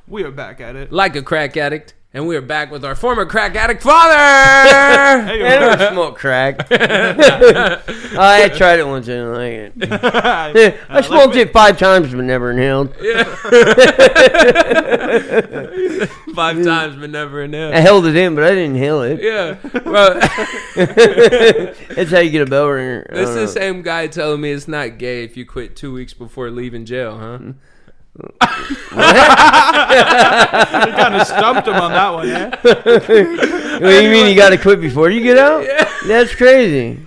We are back at it. Like a crack addict. And we are back with our former crack addict father! Hey, I never smoked crack. I tried it once and I didn't like it. I smoked it 5 times but never inhaled. Yeah. 5 times but never inhaled. I held it in, but I didn't inhale it. Yeah. Well, that's how you get a bell ringer. this is the same guy telling me it's not gay if you quit 2 weeks before leaving jail, huh? You kind of stumped him on that one, yeah? What do you mean you got to quit before you get out? Yeah. That's crazy.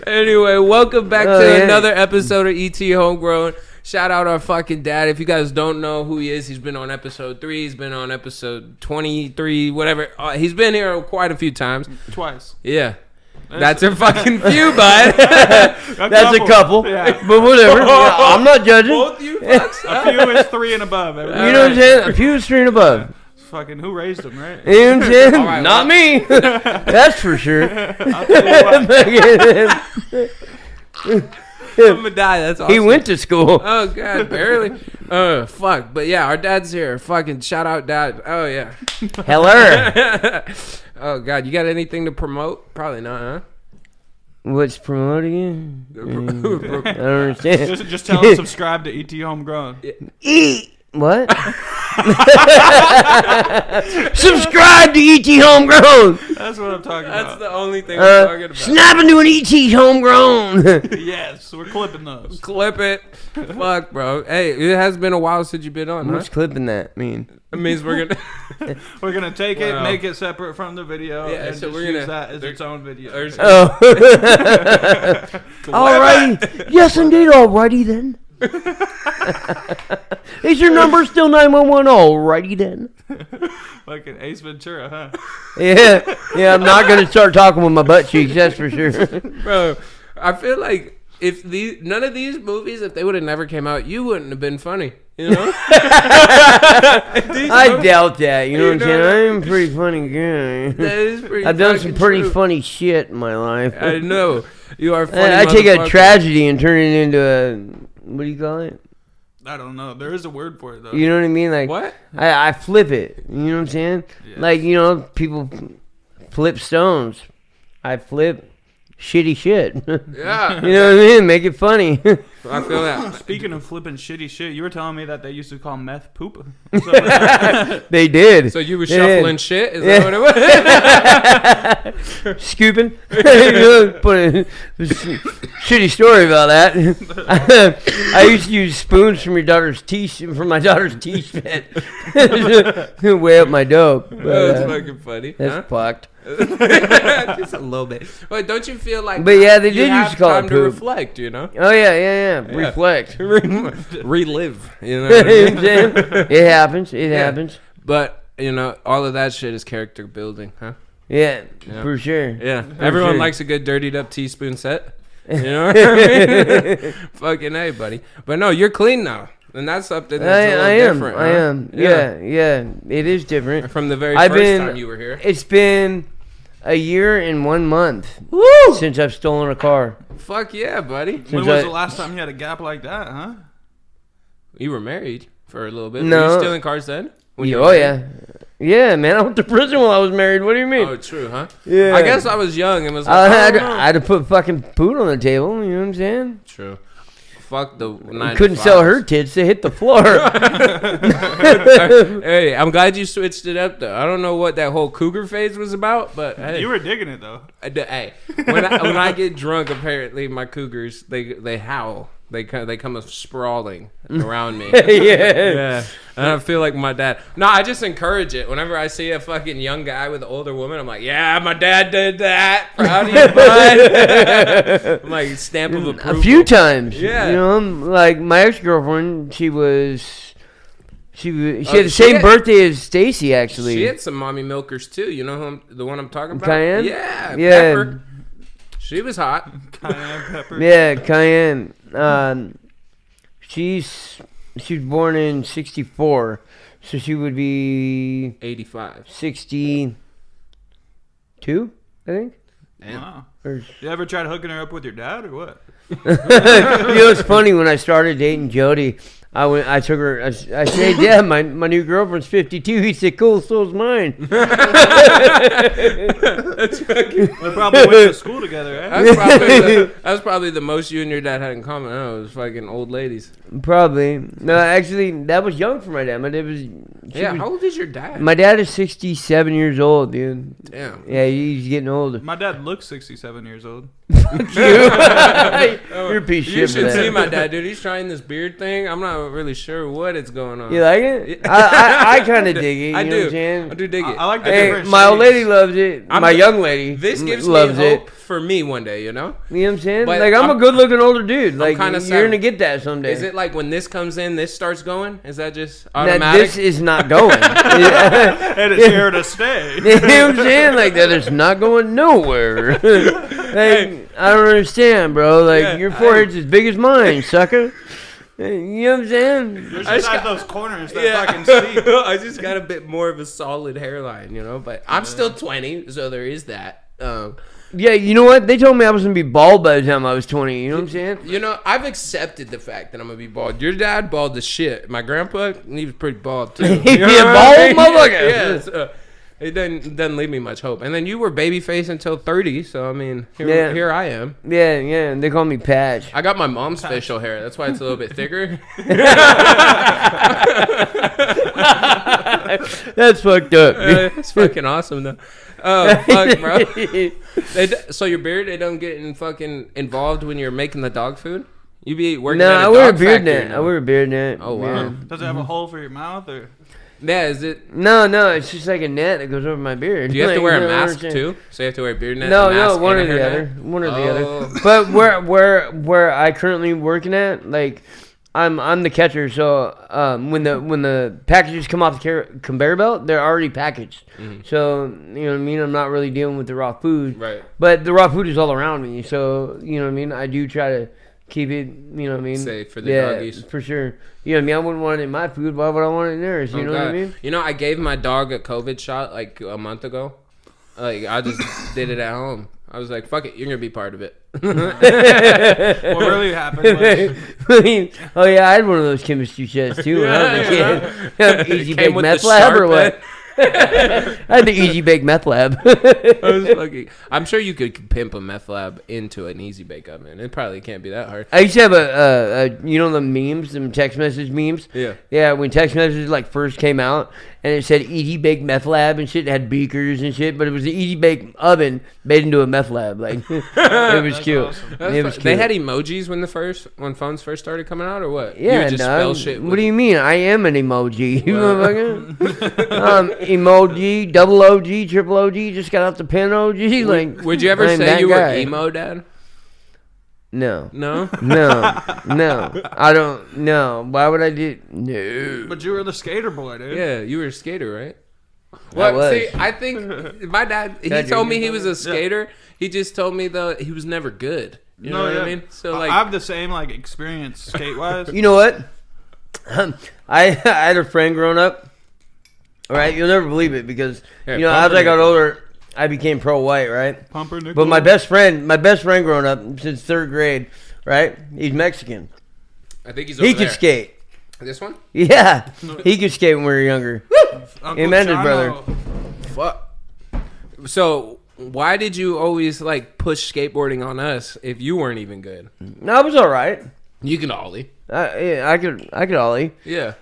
Anyway, welcome back to another episode of ET Homegrown. Shout out our fucking dad. If you guys don't know who he is, he's been on episode 3. He's been on episode 23, whatever. He's been here quite a few times. Twice. Yeah. That's a fucking few, bud. That's a couple. Yeah. But whatever. Yeah, I'm not judging. Both you fucks. A few is 3 and above. You know what I'm saying? A few is 3 and above. Fucking who raised them, right? You know what I'm saying? All right, not me. That's for sure. I'll tell you what. I'm gonna die. That's awesome. He went to school. Oh, God, barely. Fuck. But yeah, our dad's here. Fucking shout out, dad. Oh, yeah. Heller. Oh, God. You got anything to promote? Probably not, huh? What's promoting? I don't understand. Just tell them subscribe to ET Homegrown. Eat. What? Subscribe to ET Homegrown. That's what I'm talking That's about. the only thing we're talking about. Snap into an ET Homegrown. Yes, we're clipping those. Clip it. Fuck, bro. Hey, it has been a while since you've been on, huh? What's clipping that mean? It means we're gonna We're gonna take it, Wow. make it separate from the video, Yeah, and so just we're use gonna- that as its own video. Oh. Alrighty. Yes, indeed. Alrighty then. Is your number still 911? Alrighty then. Fucking Ace Ventura, huh? Yeah. Yeah, I'm not going to start talking with my butt cheeks, that's for sure. bro. I feel like if none of these movies, if they would have never came out, you wouldn't have been funny. You know? I doubt that. You know what I'm saying? that- I'm a pretty funny guy. That is pretty I've done some fucking pretty true. funny shit in my life. I know. You are funny. I take a motherfucker. tragedy and turn it into a, what do you call it? I don't know. There is a word for it though. You know what I mean? Like, What? I flip it. You know what I'm saying? Yeah. Like, you know, people flip stones. I flip shitty shit. Yeah. You know what I mean? Make it funny. I feel that. Speaking of flipping shitty shit, you were telling me that they used to call meth poop. They did. So you were They shuffling did. shit? Is Yeah. that what it was? Scooping. You know, put a shitty story about that. I used to use spoons from my daughter's tea spit. Way up my dope. But, That's fucking funny. that's Huh? fucked. Just a little bit. But don't you feel like? But yeah, they you did have used to call it time to poop. reflect. You know, Oh yeah. Reflect. relive. You know. You What I know mean? what I'm saying? It happens. It happens. But you know, all of that shit is character building, huh? Yeah, Yeah. for sure. Yeah. For Everyone sure. likes a good dirtied up teaspoon set. You know what I mean? Fucking A, buddy. But no, you're clean now. And that's something that's a little different. I huh? am. Yeah. It is different. From the very I've first been- time you were here. It's been a year and 1 month since I've stolen a car. Fuck yeah, buddy. When Since was I- the last time you had a gap like that, huh? You were married for a little bit. No. Were you stealing cars then? When you Oh were yeah. Yeah, man, I went to prison while I was married. What do you mean? Oh, true, huh? Yeah. I guess I was young and was like, I I had, don't know. I had to put fucking food on the table. You know what I'm saying? True. Fuck the 9 Couldn't to sell 5s. her tits to hit the floor. Hey, I'm glad you switched it up though. I don't know what that whole cougar phase was about, but hey, You were digging it though. hey, when I get drunk, apparently my cougars they howl. They come sprawling around me. Yeah, and I feel like my dad. No, I just encourage it. Whenever I see a fucking young guy with an older woman, I'm like, yeah, my dad did that. Proud of you, bud. I'm like stamp of approval. A few times. Yeah. You know, like my ex-girlfriend, she had the she same had- birthday as Stacy, actually. She had some mommy milkers too. You know the one I'm talking about? Cayenne? Yeah, Yeah. Pepper. She was hot. Cayenne pepper. Yeah, Cayenne. She was born in 64, so she would be 85. 62, I think. Wow. Or, You ever tried hooking her up with your dad or what? you know, it's funny, when I started dating Jody, I took her. I said, "Hey, Dad, my new girlfriend's 52." He said, "Cool, so's mine." That's fucking. We probably went to school together, eh? That's probably the most you and your dad had in common. Oh, it was fucking old ladies. Probably. No, actually, that was young for my dad. My dad was. How old is your dad? My dad is 67 years old, dude. Damn. Yeah, he's getting older. My dad looks 67 years old. You're a piece of You shit for should that. see my dad, dude. He's trying this beard thing. I'm not really sure what is going on. You like it? I kind of dig it. I You know do. what I'm saying? I do dig it. I like the Hey, different my old shades. lady loves it. My young lady This gives me loves hope it. for me one day, you know? You know what I'm saying? But Like, I'm a good-looking older dude. Like, kinda you're sad. going to get that someday. Is it like when this comes in, this starts going? Is that just Now, automatic? this is not going. Yeah. And it's here to stay. You know what I'm saying? Like, that is not going nowhere. Like, I don't understand, bro. Like, Yeah, your forehead's as big as mine, sucker. You know what I'm saying? Yours I just just has got- those corners that I can see. I just got a bit more of a solid hairline, you know? But I'm still 20, so there is that. Yeah, you know what? They told me I was going to be bald by the time I was 20. You know what I'm saying? You know, I've accepted the fact that I'm gonna be bald. Your dad bald as shit. My grandpa, he was pretty bald too. He You know be a what bald I mean? motherfucker. Yeah, so, it doesn't leave me much hope. And then you were babyface until 30, so I mean, Yeah. here I am. Yeah, yeah. They call me Patch. I got my mom's facial hair. That's why it's a little bit thicker. That's fucked up. It's fucking awesome though. Oh fuck, bro. So your beard, it don't get involved when you're making the dog food. You be working. No, at a I wear a dog beard factory net. now. I wear a beard net. Oh, wow. Yeah. Does it have a hole for your mouth or? Yeah, is it? No, it's just like a net that goes over my beard. Do you have to Like, wear you a know what I'm mask saying? too? So you have to wear a beard net. No, a mask, one or and a the hair other. net? One or the Oh. other. But where I currently working at, like, I'm the catcher. So when the packages come off the conveyor belt, they're already packaged. Mm-hmm. So you know what I mean. I'm not really dealing with the raw food. Right. But the raw food is all around me. So you know what I mean. I do try to keep it. You know what I mean. Safe for the yeah, doggies. for sure. You know what I mean. I wouldn't want it in my food. Why would I want it in theirs? You Oh, know what I God. mean. You know, I gave my dog a COVID shot like a month ago. Like I just did it at home. I was like, "Fuck it, you're gonna be part of it." What really happened was Oh yeah, I had one of those chemistry jets too when I was a kid. Easy Came bake with meth the lab or sharp what? I had the easy bake meth lab. I'm sure you could pimp a meth lab into an easy bake oven. It probably can't be that hard. I used to have a you know the memes, them text message memes. Yeah. Yeah, when text messages like first came out, and it said Easy Bake Meth Lab and shit, it had beakers and shit, but it was the Easy Bake oven made into a meth lab. Like it was cute. awesome. It was cute. They had emojis when phones first started coming out, or what? You Yeah, would just dog. spell shit. What do you mean? I am an emoji. You Well. motherfucker. Emoji, double OG, triple OG, just got out the pen OG. Like, Would you ever I'm say that you guy. were emo, Dad? No. No. No. I don't. No. Why would I do? No. But you were the skater boy, dude. Yeah, you were a skater, right? I Well, was. see, I think my dad. He Dad, told you're me he was a skater. He just told me though he was never good. You know what I mean? So like, I have the same like experience skate wise. You know what? I had a friend growing up. All right, you'll never believe it because Yeah, you know as I got pumpernickel. older, I became pro white, right? Pumpernickel. But my best friend growing up since third grade, right? He's Mexican. I think he's He over could there. skate. This one? Yeah, he could skate when we were younger. Uncle Him and his Chano. brother. Fuck. So why did you always like push skateboarding on us if you weren't even good? No, I was all right. You can ollie. Yeah, I could ollie. Yeah.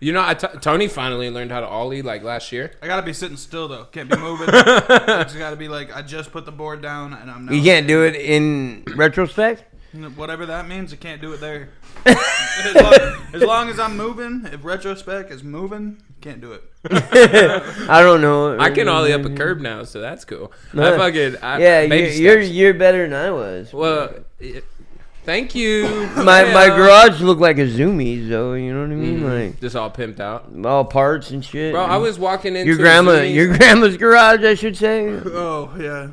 You know, Tony finally learned how to ollie like last year. I gotta be sitting still though. Can't be moving. It's gotta be like I just put the board down and I'm now. You can't do it in retrospect. Whatever that means, I can't do it there. as long as I'm moving, if retrospect is moving, can't do it. I don't know. I can ollie up a curb now, so that's cool. Yeah, baby you're steps. better than I was. Well, thank you. My Yeah. garage looked like a Zoomies though. You know what I mean? Like Just all pimped out. all parts and shit. Bro, I was walking into your Zoomies. grandma's garage, I should say. Oh yeah.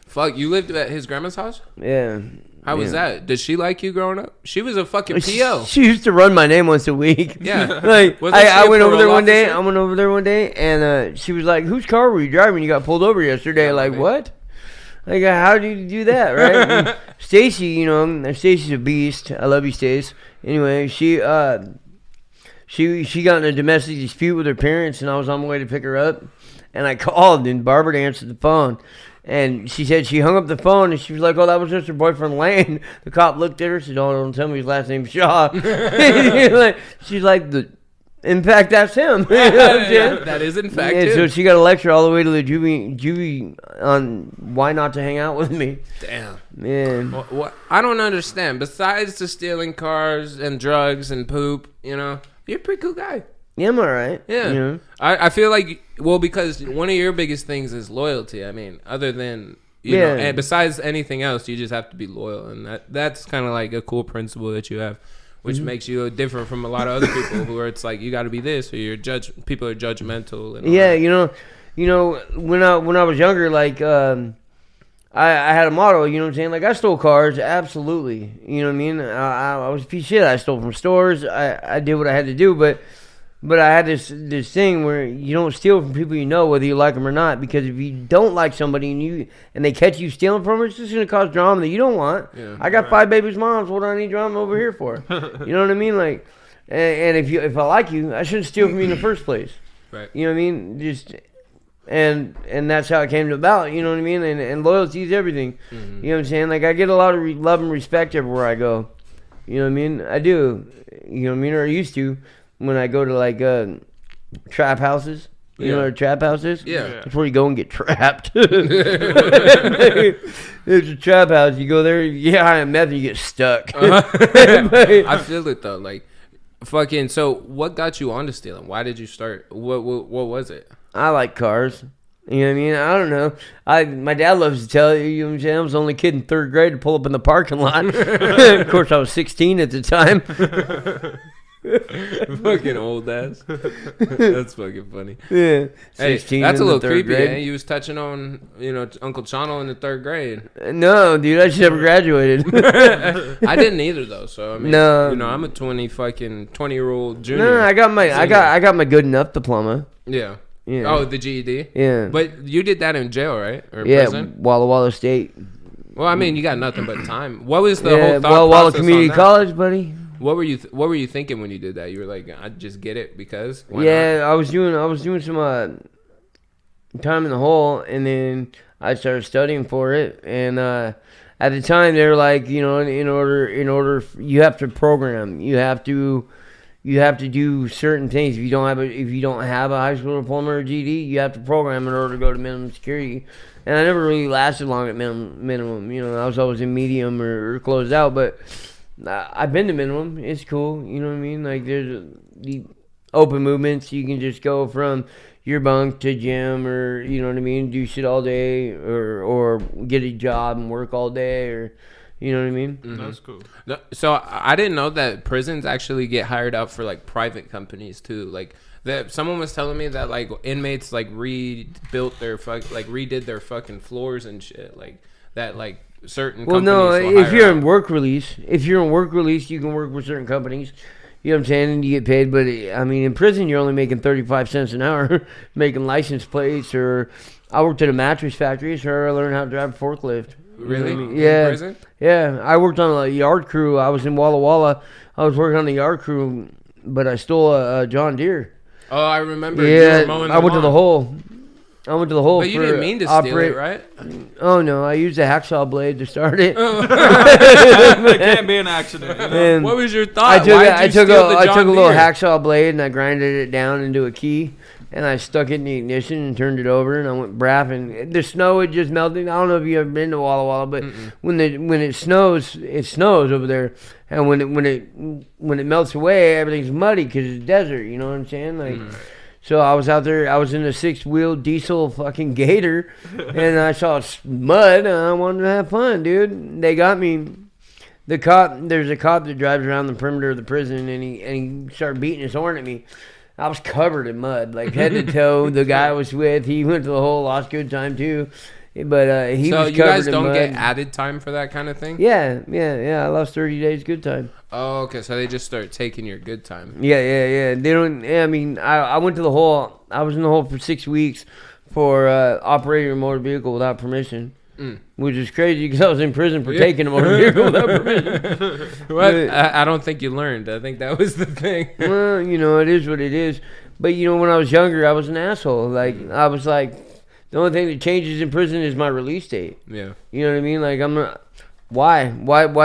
Fuck, you lived at his grandma's house? Yeah. How was Yeah. that? Did she like you growing up? She was a fucking PO. She used to run my name once a week. Yeah. Like Wasn't she I a went over there parole one day. officer? I went over there one day, and she was like, "Whose car were you driving? You got pulled over yesterday." Yeah, Like maybe. what? Like how did you do that, right? And Stacy, you know, Stacy's a beast. I love you, Stace. Anyway, she she got in a domestic dispute with her parents, and I was on my way to pick her up, and I called, and Barbara answered the phone. And she said she hung up the phone, and she was like, "Oh, that was just her boyfriend, Lane." The cop looked at her, said, "Oh, don't tell me his last name's Shaw." She's like, in fact, that's him. That is in fact him. So she got a lecture all the way to the juvie on why not to hang out with me. Damn. Man. Well, I don't understand. Besides the stealing cars and drugs and poop, you're a pretty cool guy. Yeah, I'm all right. Yeah. You know? I feel like, because one of your biggest things is loyalty. I mean, other than, you know, and besides anything else, you just have to be loyal. And that's kind of like a cool principle that you have, which makes you different from a lot of other people who are, it's like, you got to be this, or people are judgmental. And yeah, when I was younger, like, I had a motto, you know what I'm saying? Like, I stole cars, absolutely. You know what I mean? I was a piece of shit. I stole from stores. I did what I had to do, but I had this thing where you don't steal from people you know, whether you like them or not, because if you don't like somebody and they catch you stealing from them, it's just going to cause drama that you don't want. Yeah, I got 5 babies' moms. What do I need drama over here for? You know what I mean? Like, and if I like you, I shouldn't steal from you in the first place. Right. You know what I mean? Just and that's how it came about. You know what I mean? And loyalty is everything. Mm-hmm. You know what I'm saying? Like, I get a lot of love and respect everywhere I go. You know what I mean? I do. You know what I mean? Or I used to. When I go to like trap houses, you know what a trap house is? Yeah. That's where you go and get trapped. It's a trap house. You go there, you get high on meth, and you get stuck. I feel it though. Like, fucking. So, what got you onto stealing? Why did you start? What was it? I like cars. You know what I mean? I don't know. My dad loves to tell you know what I'm saying? I was the only kid in 3rd grade to pull up in the parking lot. Of course, I was 16 at the time. Fucking old ass. That's fucking funny. Yeah. 16 that's a little creepy. Eh? You was touching on, Uncle Chano in the 3rd grade. No, dude, I just never graduated. I didn't either though. So I mean, no, I'm a 20-year-old junior. No, I got my good enough diploma. Yeah. Yeah. Oh, the GED. Yeah. But you did that in jail, right? Or prison? Walla Walla State. Well, I mean, you got nothing but time. What was the whole thought Walla Walla process Community on that? College, buddy. What were you thinking when you did that? You were like, I just get it because why not? I was doing some time in the hole, and then I started studying for it. And at the time, they were like, in order you have to program, you have to do certain things. If you don't have a high school diploma or GED, you have to program in order to go to minimum security. And I never really lasted long at minimum. I was always in medium or closed out, but I've been to minimum. It's cool. You know what I mean? Like, there's the open movements. You can just go from your bunk to gym, or you know what I mean, do shit all day, or get a job and work all day, or you know what I mean. Mm-hmm. That's cool. No, so I didn't know that prisons actually get hired out for like private companies too. Like that, someone was telling me that like inmates like redid their fucking floors and shit, like that, like. Certain if you're in work release, you can work with certain companies. You know what I'm saying? And you get paid. But I mean, in prison, you're only making 35 cents an hour, making license plates. Or I worked at a mattress factory, so I learned how to drive a forklift. Really? You know I mean? Yeah. In prison? Yeah. I worked on a yard crew. I was in Walla Walla. I was working on the yard crew, but I stole a John Deere. Oh, I remember. Yeah. I went to the hole. But you didn't mean to steal it, right? Oh, no. I used a hacksaw blade to start it. It can't be an accident. What was your thought? I took a little hacksaw blade and I grinded it down into a key. And I stuck it in the ignition and turned it over. And I went braffing. The snow had just melted. I don't know if you've ever been to Walla Walla, but when it snows over there. And when it melts away, everything's muddy because it's desert. You know what I'm saying? Like... So I was out there, I was in a 6-wheel diesel fucking Gator, and I saw mud, and I wanted to have fun, dude. They got me. There's a cop that drives around the perimeter of the prison, and he started beating his horn at me. I was covered in mud, like head to toe. The guy I was with, he went to the hole, lost good time too. But he was covered in mud. So you guys don't get added time for that kind of thing? Yeah. I lost 30 days good time. Oh, okay. So they just start taking your good time. Yeah. They don't. I mean, I went to the hole. I was in the hole for 6 weeks for operating a motor vehicle without permission. which is crazy because I was in prison for taking a motor vehicle without permission. What? I don't think you learned. I think that was the thing. Well, it is what it is. But when I was younger, I was an asshole. Like I was like, the only thing that changes in prison is my release date. Yeah. You know what I mean? Like I'm not. Why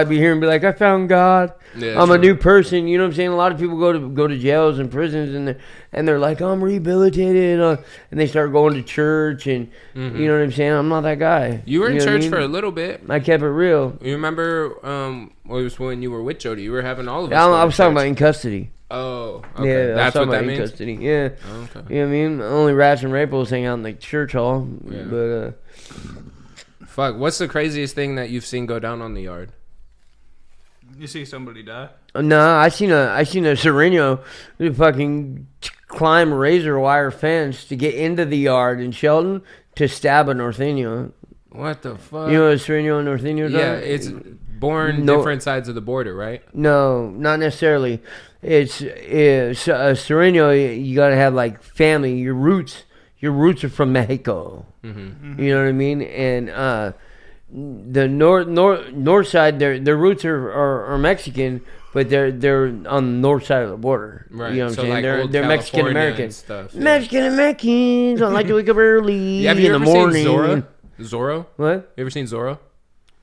be here and be like, I found God. Yeah, I'm a new person. You know what I'm saying? A lot of people go to jails and prisons and they're like, I'm rehabilitated, and they start going to church and you know what I'm saying? I'm not that guy. You were in know church what I mean? for a little bit. I kept it real. You remember? It was when you were with Jody. You were having all of us. I was talking about in custody. Oh, okay. Yeah, That's what that in means. custody. Yeah. Oh, okay. You know what I mean? Only rats and rapos hang out in the church hall. Yeah. But fuck, what's the craziest thing that you've seen go down on the yard? You see somebody die? no, I seen a Sereno fucking climb razor wire fence to get into the yard in Shelton to stab a Norteño. What the fuck? You know what a Sereno and Norteños are? Yeah, it's born different sides of the border, right? No, not necessarily. It's a Sereno. You gotta have like family. Your roots are from Mexico. Mm-hmm. You know what I mean? And the north side, their roots are Mexican, but they're on the north side of the border. Right. You know what I'm So saying? like old they're Mexican California American and stuff. Yeah. Mexican Americans don't like to wake up early Have you in ever the morning. seen Zorro? What? You ever seen Zorro?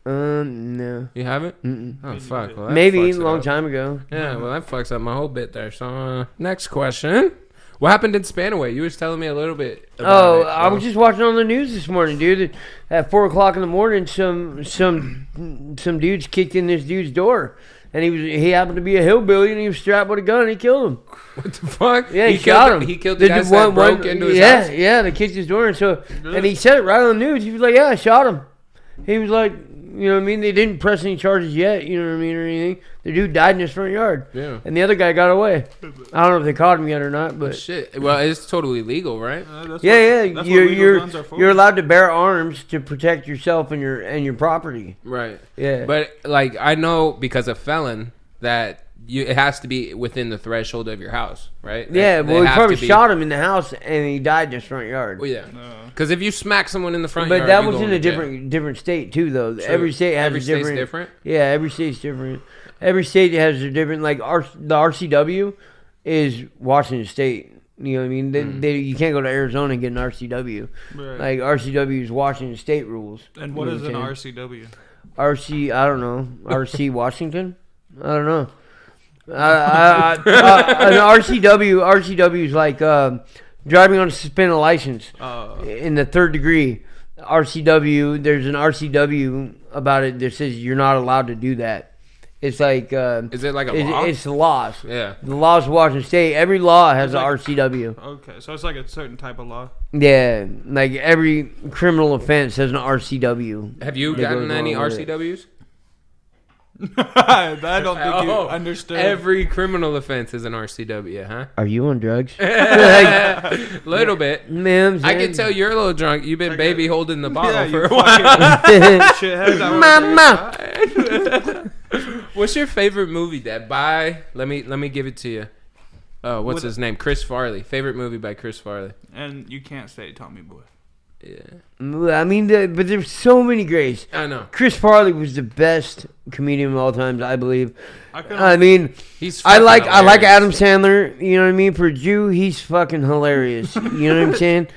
No. You haven't? Mm-mm. Oh fuck. Well, that Maybe fucks a it long up. time ago. Yeah, well that fucks up my whole bit there. So next question. What happened in Spanaway? You was telling me a little bit about it. I was just watching on the news this morning, dude. At 4:00 in the morning, some dudes kicked in this dude's door, and he happened to be a hillbilly, and he was strapped with a gun, and he killed him. What the fuck? Yeah, he shot him. He killed the guys that broke into his house? Yeah, they kicked his door, and he said it right on the news. He was like, "Yeah, I shot him." He was like, you know what I mean? They didn't press any charges yet, you know what I mean, or anything. The dude died in his front yard. Yeah. And the other guy got away. I don't know if they caught him yet or not, but Shit. Well, it's totally legal, right? That's yeah, what legal guns are for. you're allowed to bear arms to protect yourself and your property. Right. Yeah. But like I know because of felon that it has to be within the threshold of your house, right? Yeah, They well, he have probably to be- shot him in the house and he died in his front yard. Well, yeah. No. Because if you smack someone in the front But yard, that you was go in a to jail. different state too, though. True. Every state has Every a state's different. different? Yeah, every state's different. Every state has a different. Like the RCW is Washington State. You know what I mean? You can't go to Arizona and get an RCW. Right. Like RCW is Washington State rules. And what You is know an what I'm saying? RCW? RC, I don't know. RC Washington? I don't know. An RCW is like driving on a suspended license in the third degree. RCW, there's an RCW about it that says you're not allowed to do that. It's like Is it like a law? It's the laws. Yeah. The laws of Washington State. Every law has an like- RCW. Okay, so it's like a certain type of law. Yeah, like every criminal offense has an RCW. Have you That gotten goes any along with it. RCWs? I don't think you Oh, understood. Every criminal offense is an RCW, huh? Are you on drugs? Little bit. Man, I can tell you're a little drunk. You've been baby holding the bottle yeah, for you a while. shithead. Mama. What's your favorite movie, Dad? Let me give it to you. Oh, what's his name? Chris Farley. Favorite movie by Chris Farley. And you can't say Tommy Boy. Yeah. I mean, but there's so many greats. I know. Chris Farley was the best comedian of all times, I believe. I mean, He's I like hilarious. Adam Sandler. You know what I mean? For a Jew, he's fucking hilarious. You know what I'm saying?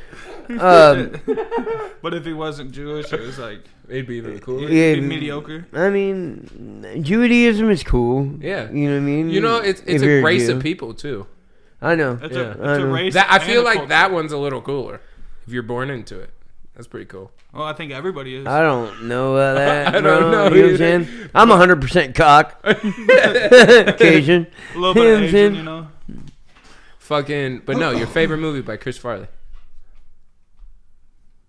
But if he wasn't Jewish, it was like It'd be even cooler. Yeah. it'd be mediocre. I mean, Judaism is cool. Yeah. You know what I mean? You know, it's If a you're race Jew. of people too. I know. It's Yeah. a, it's I a know. race. That I and feel a like culture. that one's a little cooler if you're born into it. That's pretty cool. Well, I think everybody is. I don't know about that. I don't bro. know You know what I'm either. saying? I'm 100% cock. Cajun. A little bit You know of what I'm Asian, saying? you know. Fucking, but no, your favorite movie by Chris Farley.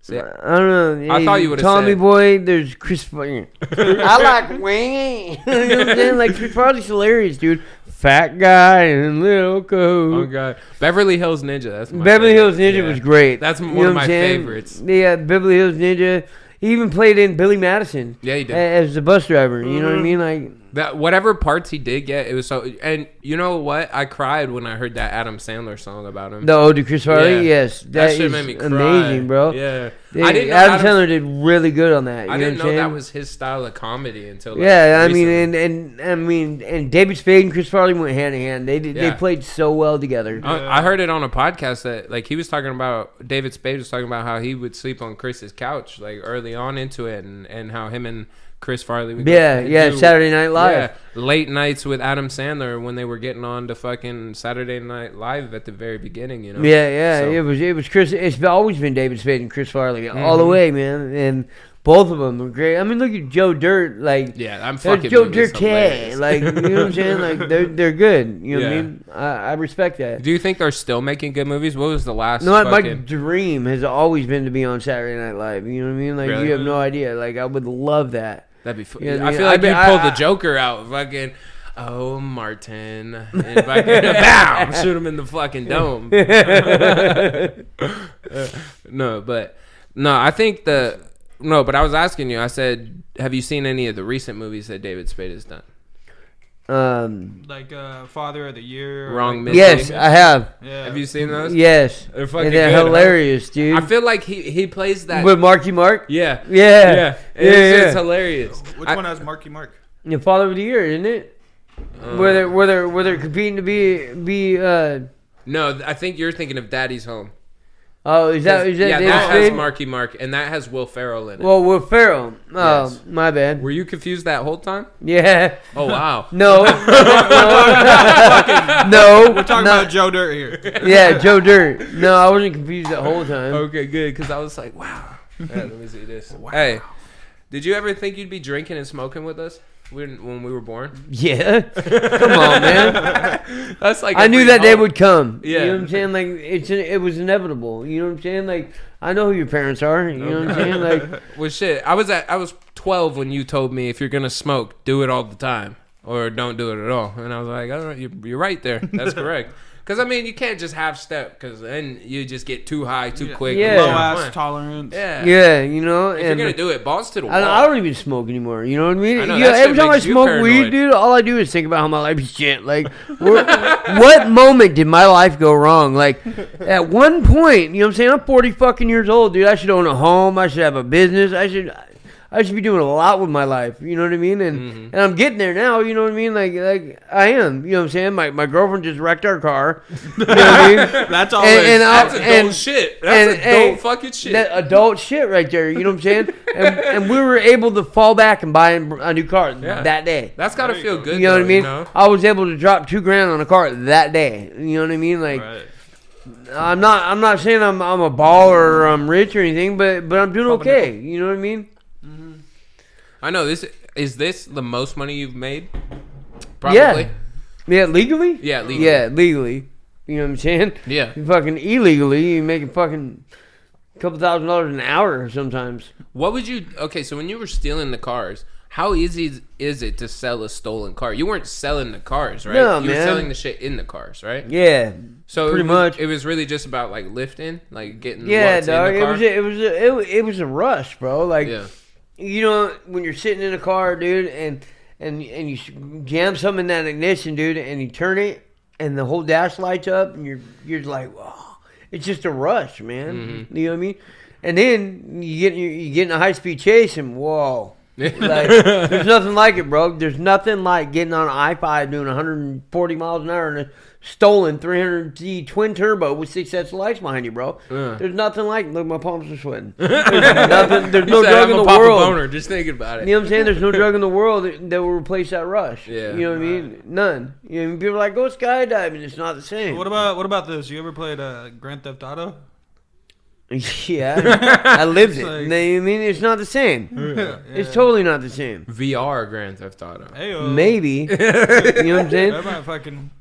See, I don't know. I thought you would've Tommy said- Boy, there's Chris Farley. I like Wingy. You know what I'm saying? Like, Chris Farley's hilarious, dude. Fat guy in little oh coat. god, Beverly Hills Ninja. That's my Beverly favorite. Hills Ninja Yeah. was great. That's You one know of what my I'm saying? favorites. Yeah, Beverly Hills Ninja. He even played in Billy Madison Yeah, he did. as the bus driver. You know what I mean? Like, That whatever parts he did get, it was so. And you know what? I cried when I heard that Adam Sandler song about him. The ode to Chris Farley, Yeah. yes, That is shit made me cry. amazing, bro. Yeah, I I didn't know Adam Sandler did really good on that. I You didn't know know what I'm that saying? was his style of comedy until. Like, Yeah, I recently. mean, and David Spade and Chris Farley went hand in hand. They Yeah. played so well together. I heard it on a podcast that like he was talking about David Spade was talking about how he would sleep on Chris's couch like early on into it and how him and Chris Farley would do, Saturday Night Live. yeah, late nights with Adam Sandler when they were getting on to fucking Saturday Night Live at the very beginning, you know. Yeah, So- it was Chris. It's always been David Spade and Chris Farley all Mm-hmm. the way, man. And both of them were great. I mean, look at Joe Dirt, like Yeah, I'm they're fucking Joe movies Dirt, hilarious. like you know what I'm saying? Like they're good. You know what I Yeah. mean? I respect that. Do you think they're still making good movies? What was the last? No, my fucking... dream has always been to be on Saturday Night Live. You know what I mean? Like Really? you have no idea. Like I would love that. That'd be fun. Yeah, I yeah, feel like I- you'd I- pull the I- Joker out, fucking. Oh, Martin! And fucking, bow, shoot him in the fucking dome. I think but I was asking you. I said, have you seen any of the recent movies that David Spade has done? Like Father of the Year. or Wrong like- Missing. Yes, I have. Yeah. Have you seen those? Yes, They're fucking and they're good, huh? hilarious, dude. I feel like he plays that. With Marky Mark. Yeah, Yeah, It's just hilarious. Which one has Marky Mark? The Father of the Year, isn't it? Where they're competing to be. No, I think you're thinking of Daddy's Home. Oh, is that Yeah, David that has Spade? Marky Mark, and that has Will Ferrell in it. Well, with Pharaoh. Oh, Yes. my bad. Were you confused that whole time? Yeah. Oh wow. No. No. We're talking about Joe Dirt here. Yeah, Joe Dirt. No, I wasn't confused the whole time. Okay, good. Because I was like, wow. Yeah, let me see this. Hey, did you ever think you'd be drinking and smoking with us when we were born? Yeah. Come on, man. That's like I knew every that day home- would come. Yeah. You know what I'm saying? Like it was inevitable. You know what I'm saying? Like I know who your parents are. You know what I'm saying? Like Well, shit. I was 12 when you told me if you're gonna smoke, do it all the time or don't do it at all. And I was like, all right, you're right there. That's correct. Because I mean, you can't just half step because then you just get too high too quick. Yeah. and Low it's not ass fun. tolerance. Yeah. yeah, you know. If you're gonna do it, balls to the wall. I don't even smoke anymore. You know what I mean? I know, Yeah, that every shit time I makes you smoke weed, paranoid. dude, all I do is think about how my life is shit. Like, what moment did my life go wrong? Like, at one point, you know what I'm saying? I'm 40 fucking years old, dude. I should own a home. I should have a business. I should be doing a lot with my life. You know what I mean? And and I'm getting there now. You know what I mean? Like I am. You know what I'm saying? My girlfriend just wrecked our car. You know what I mean? That's always. That's adult and- shit. That's hey, adult fucking shit. That adult shit right there. You know what I'm saying? And we were able to fall back and buy a new car that day. That's gotta There you feel go. good. You know what I though, mean? You know? I was able to drop $2,000 on a car that day. You know what I mean? Like Right. I'm not saying I'm a baller or I'm rich or anything, but I'm doing Pump a okay. You know what I mean? I know this. Is this the most money you've made? Probably. Yeah, legally? Yeah, legally. Yeah, legally. You know what I'm saying? Yeah. You fucking illegally, you making fucking a couple $1,000s an hour sometimes. What would you? Okay, so when you were stealing the cars, how easy is it to sell a stolen car? You weren't selling the cars, right? No, you were man. selling the shit in the cars, right? Yeah. So pretty much. It was really just about like lifting, like getting. Yeah, what's dog. In the car? It was a rush, bro. Like Yeah. you know, when you're sitting in a car, dude, and you jam something in that ignition, dude, and you turn it, and the whole dash lights up, and you're just like, whoa. It's just a rush, man. Mm-hmm. You know what I mean? And then you get in a high speed chase, and whoa. Like, there's nothing like it, bro. There's nothing like getting on I-5 doing 140 miles an hour in a stolen 300Z twin turbo with 6 sets of lights behind you, bro. Yeah. There's nothing like it. Look, my palms are sweating. There's no You said, drug I'm in a the pop a world. boner, just thinking about it. You know what I'm saying? There's no drug in the world that will replace that rush. Yeah. You know what I mean? None. You know what I mean? People are like, go skydiving. It's not the same. What about this? You ever played Grand Theft Auto? Yeah. I lived it. It's like- You know what I mean? It's not the same. Yeah. It's totally not the same. VR Grand Theft Auto. Hey, Maybe. You know what I'm saying? That might fucking.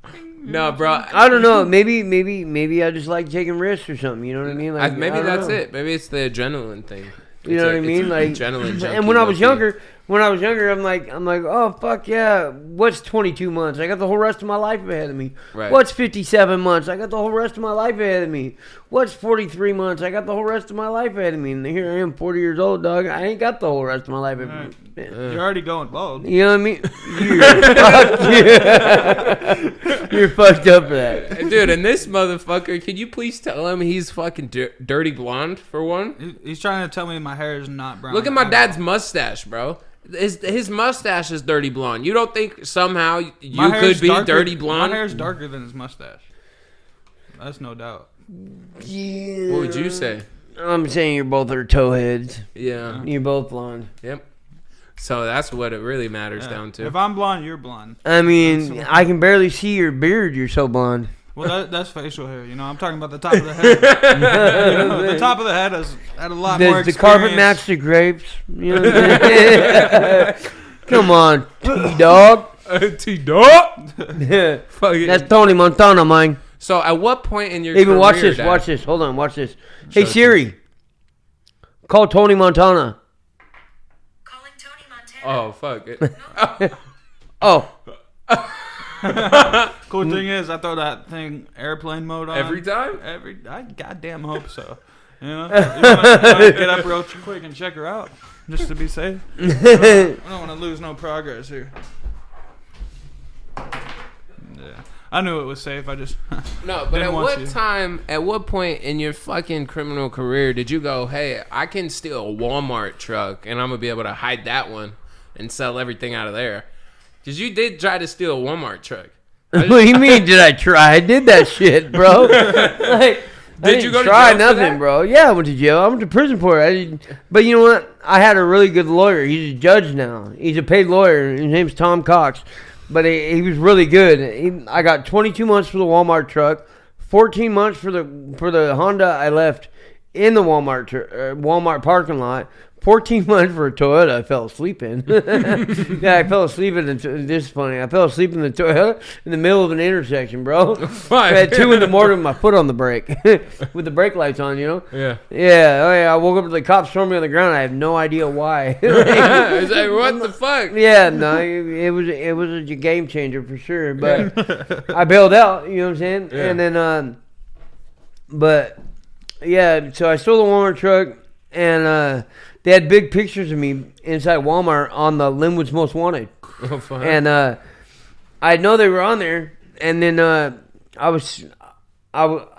No, bro. I don't know. Maybe I just like taking risks or something. You know what I mean? Like Maybe I don't that's know. it. Maybe it's the adrenaline thing. You know what I mean? Like, adrenaline. and when I was junkie, younger, when I was younger, I'm like, oh fuck yeah, what's 22 months? I got the whole rest of my life ahead of me. Right. What's 57 months? I got the whole rest of my life ahead of me. What's 43 months? I got the whole rest of my life ahead of me. And here I am, 40 years old, dog. I ain't got the whole rest of my life ahead of me. You're already going bald. You know what I mean? You're fucked up for that. Dude, and this motherfucker, can you please tell him he's fucking dirty blonde, for one? He's trying to tell me my hair is not brown. Look at my dad's mustache, bro. His mustache is dirty blonde. You don't think somehow you could be dirty blonde? My hair's darker than his mustache. That's no doubt. Yeah. What would you say? I'm saying you're both are towheads. Yeah. You're both blonde. Yep. So that's what it really matters down to. If I'm blonde, you're blonde. I mean, I can barely see your beard. You're so blonde. Well, that's facial hair. You know, I'm talking about the top of the head. The top of the head has had a lot more experience. The carpet match the grapes. You know what I'm saying? Come on, T-Dog. T-Dog? That's Tony Montana, man. So at what point in your Even career, watch this. Dad? Watch this. Hold on. Watch this. Hey, Siri. Call Tony Montana. Calling Tony Montana. Oh, fuck it. Oh. Cool thing is, I throw that thing airplane mode on Every time? I goddamn hope so. You know, you wanna get up real quick and check her out, just to be safe. I don't want to lose no progress here. Yeah, I knew it was safe. I just No, but at what point in your fucking criminal career did you go, hey, I can steal a Walmart truck and I'm gonna be able to hide that one and sell everything out of there? Because you did try to steal a Walmart truck. What do you mean? Did I try? I did that shit, bro. Did you go to try jail for nothing, that? bro? Yeah, I went to jail. I went to prison for it. But you know what? I had a really good lawyer. He's a judge now. He's a paid lawyer. His name's Tom Cox. But he was really good. I got 22 months for the Walmart truck, 14 months for the Honda I left in the Walmart parking lot. 14 months for a Toyota I fell asleep in. Yeah, I fell asleep in this is funny. I fell asleep in the Toyota in the middle of an intersection, bro. At 2 in the morning with my foot on the brake. With the brake lights on, you know? Yeah. Yeah. Oh, yeah. I woke up to the cops throwing me on the ground. I have no idea why. It's like, what the fuck? Yeah, no, it was a game changer for sure. But I bailed out, you know what I'm saying? Yeah. And then, but, yeah, so I stole the Walmart truck and, they had big pictures of me inside Walmart on the Linwood's Most Wanted. Oh, fuck. And I know they were on there. And then I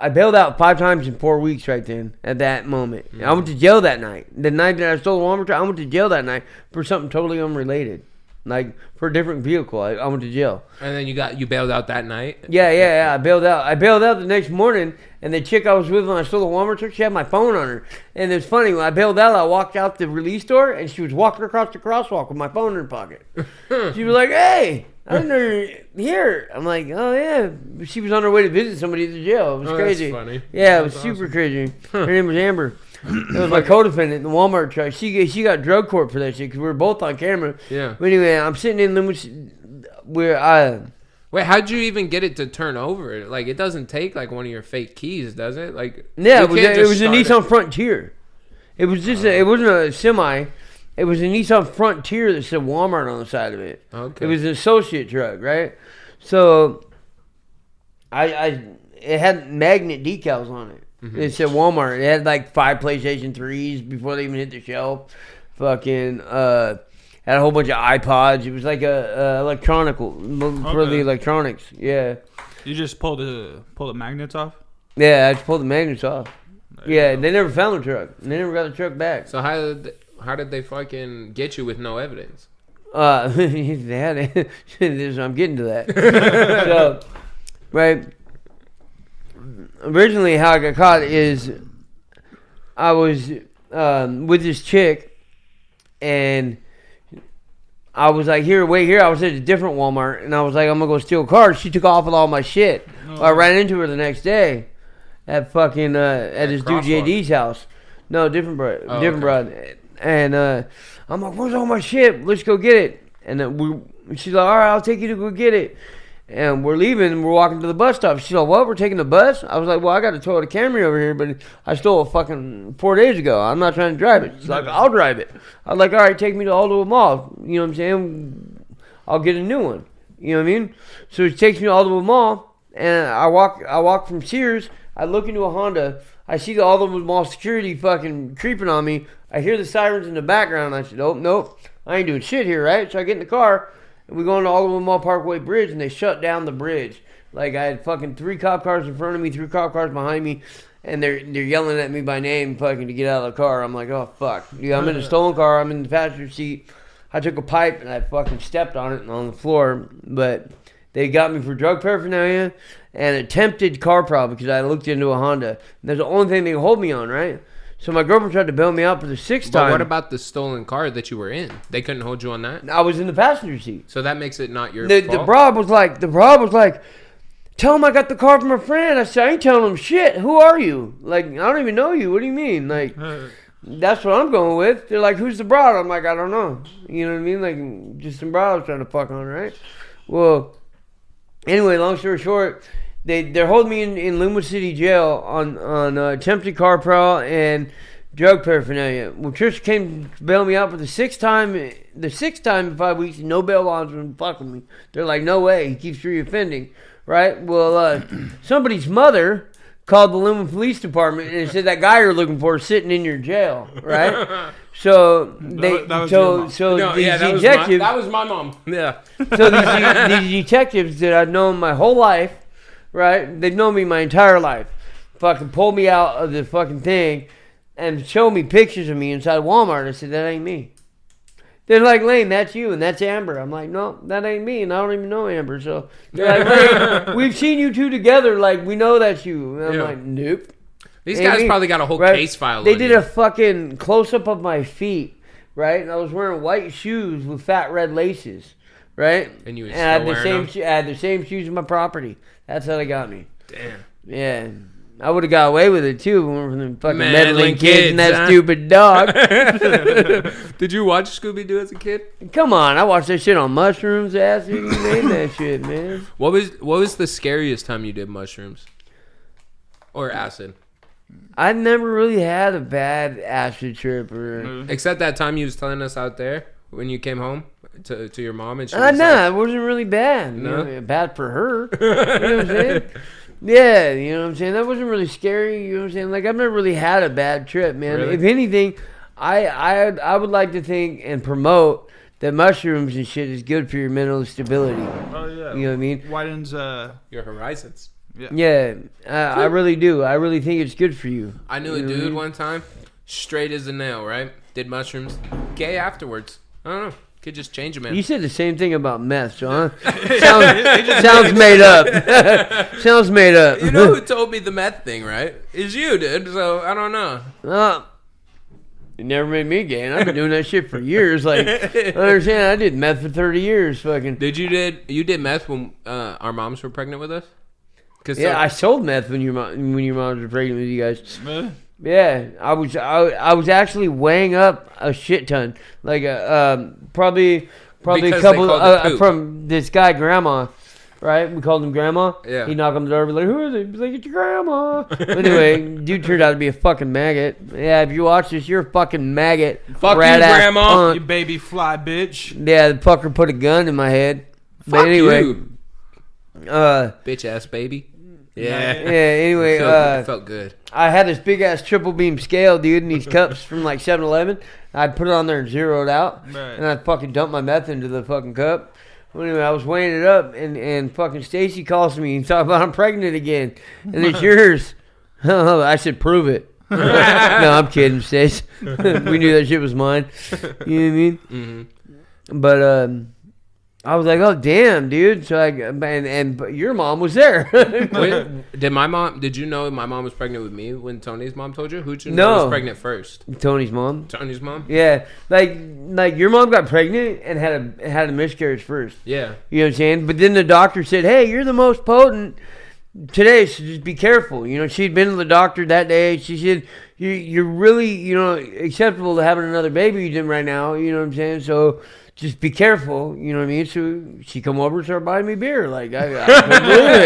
bailed out 5 times in 4 weeks right then at that moment. I went to jail that night. The night that I stole the Walmart truck, I went to jail that night for something totally unrelated. Like, for a different vehicle. I went to jail. And then you bailed out that night? Yeah. I bailed out. I bailed out the next morning, and the chick I was with when I stole the Walmart truck, she had my phone on her. And it's funny, when I bailed out, I walked out the release door, and she was walking across the crosswalk with my phone in her pocket. She was like, hey, I didn't know you're here. I'm like, oh, yeah. She was on her way to visit somebody at the jail. It was crazy. That's funny. Yeah, it was super crazy. Her name was Amber. It was my co-defendant in the Walmart truck. She got drug court for that shit because we were both on camera. Yeah. But anyway, I'm sitting in where Wait, how'd you even get it to turn over? Like, it doesn't take like one of your fake keys, does it? Like, yeah, you it can't was a just Nissan start Frontier. It was just it wasn't a semi. It was a Nissan Frontier that said Walmart on the side of it. Okay. It was an associate truck, right? So it had magnet decals on it. Mm-hmm. It said Walmart. It had like 5 PlayStation 3s before they even hit the shelf. Fucking had a whole bunch of iPods. It was like a electronical for the electronics. Yeah. You just pull the magnets off. Yeah, I just pulled the magnets off. Yeah, they never found the truck. They never got the truck back. So how did they fucking get you with no evidence? They had it. I'm getting to that. So, right. Originally, how I got caught is I was with this chick, and I was like, wait here. I was at a different Walmart, and I was like, I'm gonna go steal cars. She took off with all my shit. I ran into her the next day at fucking at this dude JD's house. No, different broad. And I'm like, where's all my shit? Let's go get it. And then she's like, all right, I'll take you to go get it. And we're leaving, we're walking to the bus stop. She's like, what, we're taking the bus? I was like, well, I got a Toyota Camry over here, but I stole it fucking 4 days ago. I'm not trying to drive it. She's like, I'll drive it. I was like, all right, take me to Aldo Mall. You know what I'm saying? I'll get a new one. You know what I mean? So she takes me to Aldo Mall, and I walk from Sears. I look into a Honda. I see the Aldo Mall security fucking creeping on me. I hear the sirens in the background. I said, nope, I ain't doing shit here, right? So I get in the car. And we go into Aldo Mall Parkway Bridge, and they shut down the bridge. Like, I had fucking 3 cop cars in front of me, 3 cop cars behind me, and they're yelling at me by name fucking to get out of the car. I'm like, oh, fuck. Dude, I'm in a stolen car. I'm in the passenger seat. I took a pipe, and I fucking stepped on it on the floor. But they got me for drug paraphernalia and attempted car problem because I looked into a Honda. And that's the only thing they could hold me on, right? So my girlfriend tried to bail me out for the 6th time. But what about the stolen car that you were in? They couldn't hold you on that? I was in the passenger seat. So that makes it not your fault? The broad was like, tell him I got the car from a friend. I said, I ain't telling him shit. Who are you? Like, I don't even know you. What do you mean? Like, that's what I'm going with. They're like, who's the broad? I'm like, I don't know. You know what I mean? Like, just some broad I was trying to fuck on, right? Well, anyway, long story short, they're holding me in Linwood City Jail on attempted car prowl and drug paraphernalia. Well, Trish came to bail me out for the 6th time. The 6th time in 5 weeks, no bail bonds been fucking me. They're like, no way, he keeps reoffending, right? Well, somebody's mother called the Linwood Police Department and said that guy you're looking for is sitting in your jail, right? So that was my mom. Yeah. So these detectives that I've known my whole life. Right? They've known me my entire life. Fucking pulled me out of the fucking thing and showed me pictures of me inside Walmart. I said, that ain't me. They're like, Lane, that's you and that's Amber. I'm like, no, that ain't me, and I don't even know Amber. So they're like, Lane, we've seen you two together. Like, we know that's you. And I'm like, nope. These guys probably got a whole case file. They did a fucking close-up of my feet, right? And I was wearing white shoes with fat red laces, right? And you I had the same shoes in my property. That's how they got me. Damn. Yeah. I would have got away with it, too. From the fucking meddling kids and that stupid dog. Did you watch Scooby-Doo as a kid? Come on. I watched that shit on mushrooms, acid. You made that shit, man. What was the scariest time you did mushrooms? Or acid? I never really had a bad acid trip. Except that time you was telling us out there when you came home to your mom and she was it wasn't really bad. No? You know, bad for her. You know what I'm saying? Yeah, you know what I'm saying? That wasn't really scary. You know what I'm saying? Like, I've never really had a bad trip, man. Really? If anything, I would like to think and promote that mushrooms and shit is good for your mental stability. Oh, yeah. You know what I mean? Widens your horizons. Yeah, I really do. I really think it's good for you. I knew a dude one time, straight as a nail, right? Did mushrooms. Gay afterwards. I don't know. Could just change a man. You said the same thing about meth, John. Sounds made up. Sounds made up. You know who told me the meth thing, right? Is you, dude. So, I don't know. It never made me gay, and I've been doing that shit for years. Like, I understand, I did meth for 30 years, fucking. You did meth when our moms were pregnant with us? I sold meth when your moms were pregnant with you guys. Yeah, I was actually weighing up a shit ton, like probably a couple from this guy Grandma, right? We called him Grandma. Yeah. He'd knock on the door, and be like, "Who is it?" He's like, "It's your grandma." Anyway, dude turned out to be a fucking maggot. Yeah, if you watch this, you're a fucking maggot. Fuck you, Grandma. You baby fly bitch. Yeah, the fucker put a gun in my head. Fuck you. Bitch ass baby. Yeah. Anyway, it felt good. I had this big ass triple beam scale, dude, in these cups from like 7-Eleven. I'd put it on there and zero it out, and I'd fucking dump my meth into the fucking cup. Well, anyway, I was weighing it up, and fucking Stacy calls me and talks about I'm pregnant again, and it's yours. I said, prove it. No, I'm kidding, Stace. We knew that shit was mine. You know what I mean? Mm-hmm. But I was like, oh damn, dude. So and your mom was there. Did you know my mom was pregnant with me when Tony's mom told you? Who'd you know was pregnant first? Tony's mom. Tony's mom? Yeah. Like your mom got pregnant and had a miscarriage first. Yeah. You know what I'm saying? But then the doctor said, hey, you're the most potent today, so just be careful. You know, she'd been to the doctor that day. She said, you're really, acceptable to having another baby right now. You know what I'm saying? So just be careful, you know what I mean? So she come over and started buying me beer. Like, I couldn't believe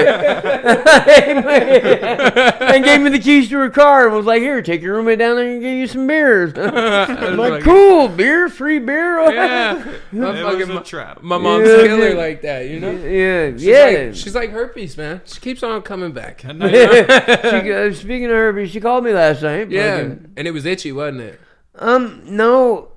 it. And gave me the keys to her car and was like, here, take your roommate down there and get you some beers. I'm like, cool, beer, free beer. Yeah. It was a trap. My mom's killer like that, you know? Yeah, She's like herpes, man. She keeps on coming back. Speaking of herpes, she called me last night. Yeah, Fucking, and it was itchy, wasn't it? no,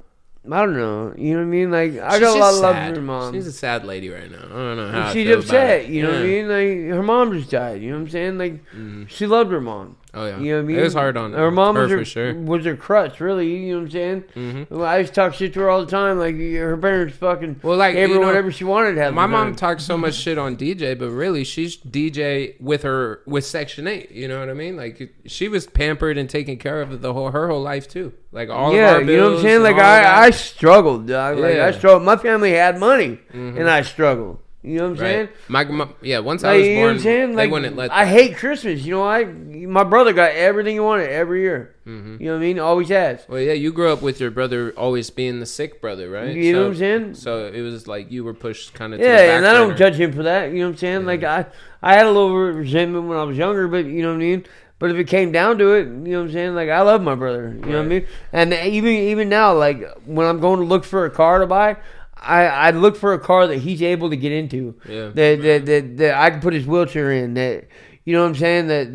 I don't know. You know what I mean? Like, I got a lot of love for her mom. She's a sad lady right now. I don't know how She's I feel upset, about it. you know what I mean? Like, her mom just died, you know what I'm saying? Like, she loved her mom. Oh, yeah. You know what I mean? It was hard on her. Mom her was her, for sure. was her crutch, really, you know what I'm saying? Well, I used to talk shit to her all the time. Like, her parents fucking gave her whatever she wanted to have. My mom talks so much shit on DJ, but really, she's DJ with Section 8. You know what I mean? Like, she was pampered and taken care of her whole life, too. Like, all of our bills. You know what I'm saying? Like, I struggled, dog. Like, I struggled. My family had money, and I struggled. You know what I'm saying? Once I was born, you know what I'm saying? they like, wouldn't let I hate Christmas. You know, my brother got everything he wanted every year. You know what I mean? Always has. Well, yeah, you grew up with your brother always being the sick brother, right? You know what I'm saying? So it was like you were pushed kind of to the yeah, back and I don't burner. judge him for that. You know what I'm saying? Like, I had a little resentment when I was younger, but you know what I mean? But if it came down to it, you know what I'm saying? Like, I love my brother. You know what I mean? And even now, like, when I'm going to look for a car to buy, I look for a car that he's able to get into. Yeah. That I can put his wheelchair in. That, you know what I'm saying? That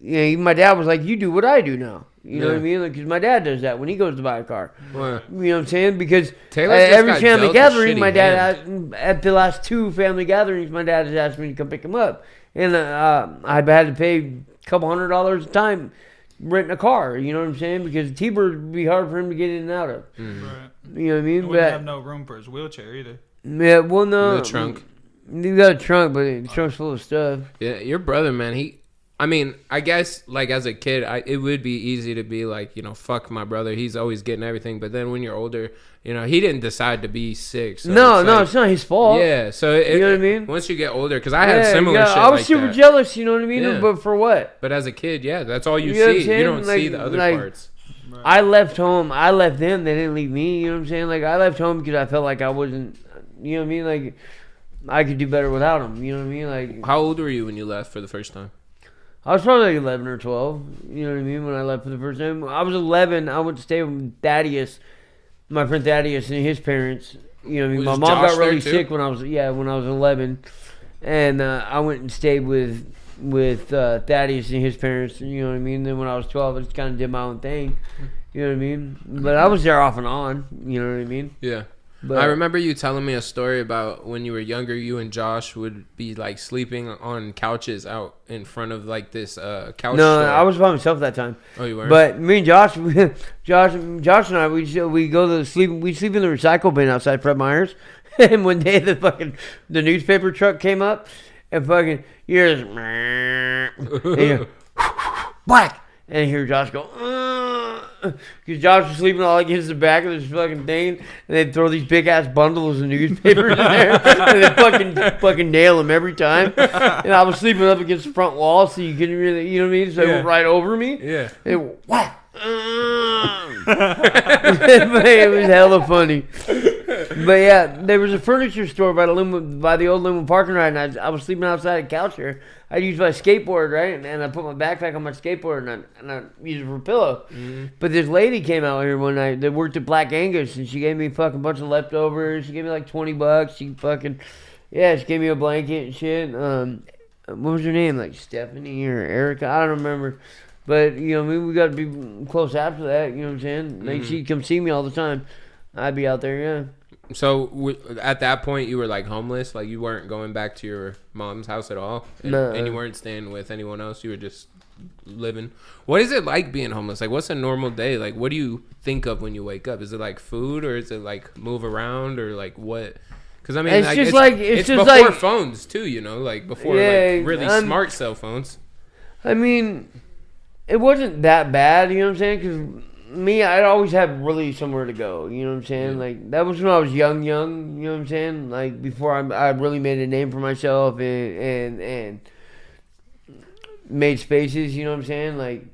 you know, even my dad was like, you do what I do now. You know what I mean? Because my dad does that when he goes to buy a car. Well, you know what I'm saying? Because Taylor's every family gathering, my dad, hand. at the last 2 family gatherings, my dad has asked me to come pick him up. And I've had to pay a couple $100 a time renting a car, you know what I'm saying? Because T-Bird would be hard for him to get in and out of. Right. You know what I mean? He wouldn't have no room for his wheelchair either. Yeah, well, no. The trunk. You got a trunk, but the trunk's full of stuff. Yeah, your brother, man, I mean, I guess, like, as a kid, it would be easy to be like, you know, fuck my brother. He's always getting everything. But then when you're older, you know, he didn't decide to be sick. So it's not his fault. Yeah, so you know what I mean? Once you get older, because I had similar shit I was super jealous, you know what I mean? Yeah. But for what? But as a kid, that's all you know see. You don't see the other parts. Right. I left home. I left them. They didn't leave me. You know what I'm saying? Like, I left home because I felt like I wasn't, you know what I mean? Like, I could do better without them. You know what I mean? Like, how old were you when you left for the first time? I was probably like 11 or 12. You know what I mean? When I left for the first time. I was 11. I went to stay with Thaddeus, my friend Thaddeus, and his parents. You know what I mean? My mom got really sick when I was 11. And I went and stayed with Thaddeus and his parents. You know what I mean? Then when I was 12, I just kind of did my own thing. You know what I mean? But I was there off and on. You know what I mean? Yeah. But I remember you telling me a story about when you were younger, you and Josh would be like sleeping on couches out in front of like this couch store. I was by myself that time. Oh, you were? But me and Josh, Josh and I, we go to sleep. We sleep in the recycle bin outside Fred Meyer's. And one day the newspaper truck came up and fucking here's whack, and I hear Josh go. Because Josh was sleeping all against the back of this fucking thing, and they'd throw these big ass bundles of newspapers in there, and they'd fucking nail him every time. And I was sleeping up against the front wall, so you couldn't really, you know what I mean? So they went right over me. Yeah. And whack. It was hella funny. But yeah, there was a furniture store by the old Linwood parking lot, and I was sleeping outside a couch here. I used my skateboard, right? And I put my backpack on my skateboard, and I used it for a pillow. Mm-hmm. But this lady came out here one night that worked at Black Angus, and she gave me a fucking bunch of leftovers. She gave me like $20. She gave me a blanket and shit. What was her name? Like Stephanie or Erica? I don't remember. But, you know, we got to be close after that, you know what I'm saying? Like, she'd come see me all the time. I'd be out there, yeah. So, at that point, you were, like, homeless? Like, you weren't going back to your mom's house at all? And you weren't staying with anyone else? You were just living? What is it like being homeless? Like, what's a normal day? Like, what do you think of when you wake up? Is it, like, food? Or is it, like, move around? Or, like, what? Because, I mean, it's it's before phones, too, you know? Like, before, like, really smart cell phones. I mean, it wasn't that bad, you know what I'm saying? Because me, I'd always have really somewhere to go, you know what I'm saying? Yeah. Like, that was when I was young, you know what I'm saying? Like, before I really made a name for myself and made spaces, you know what I'm saying? Like,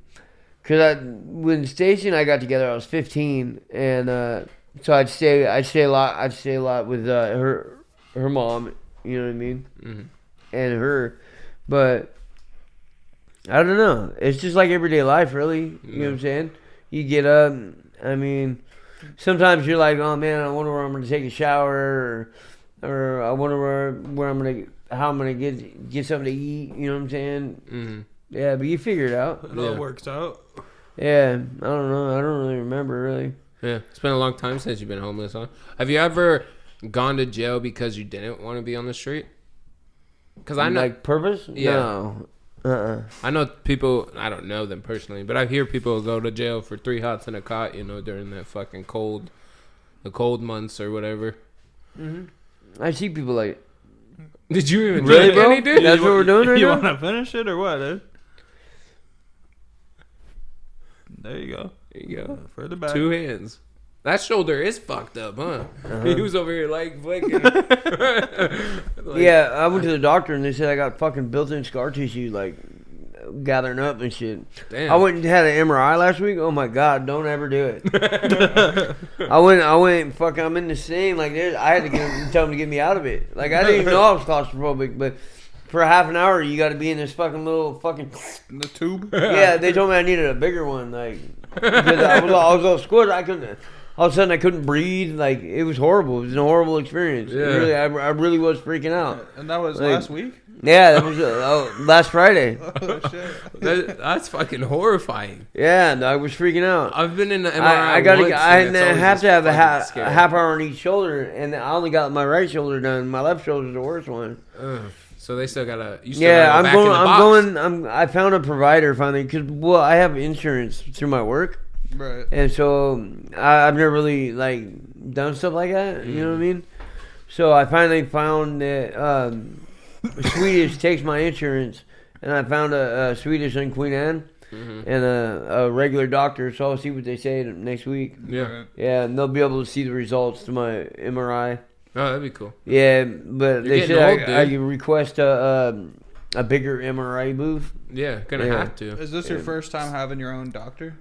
because when Stacey and I got together, I was 15, and So I'd stay a lot with her mom. You know what I mean? Mm-hmm. And her, but I don't know. It's just like everyday life, really. You know what I'm saying? You get up. I mean, sometimes you're like, oh man, I wonder where I'm gonna take a shower, or I wonder how I'm gonna get something to eat. You know what I'm saying? Mm-hmm. Yeah, but you figure it out. It all works out. Yeah, I don't know. I don't really remember really. Yeah, it's been a long time since you've been homeless, huh? Have you ever gone to jail because you didn't want to be on the street? Because I know, Like purpose? Yeah. No. I know people. I don't know them personally, but I hear people go to jail for 3 hots and a cot. During that fucking the cold months or whatever. Mm-hmm. I see people like. Did you even Really, drink bro? any, dude? That's what we're doing right You now? want to finish it or what, dude? There you go. There you go. Further back. 2 hands. That shoulder is fucked up, huh? He was over here like flicking. Yeah, I went to the doctor and they said I got fucking built-in scar tissue, like gathering up and shit. Damn. I went and had an MRI last week. Oh my god, don't ever do it. I went. Fuck, I'm in the same. Like, I had to tell them to get me out of it. Like, I didn't even know I was claustrophobic, but for a half an hour, you got to be in this fucking little fucking. The tube. Yeah, they told me I needed a bigger one. Like, because I was all squished. I couldn't. All of a sudden, I couldn't breathe. Like, it was horrible. It was a horrible experience. Yeah. Really, I really was freaking out. And that was Like, last week? Yeah, that was last Friday. Oh, shit. That's fucking horrifying. Yeah, and I was freaking out. I've been in the MRI. I got once, to. I and it's always have to have a fucking scary. half hour on each shoulder, and I only got my right shoulder done. My left shoulder's the worst one. Ugh. So they still gotta. You still Yeah, gotta go back in the box. I found a provider finally because I have insurance through my work, Right. and so I've never really like done stuff like that. You know what I mean? So I finally found that Swedish takes my insurance, and I found a Swedish in Queen Anne and a regular doctor. So I'll see what they say next week. Yeah. Right. Yeah, and they'll be able to see the results to my MRI. Oh, that'd be cool. Yeah, but they getting said old, I dude. could request a bigger MRI booth. Yeah, gonna Yeah. have to. Is this your first time having your own doctor?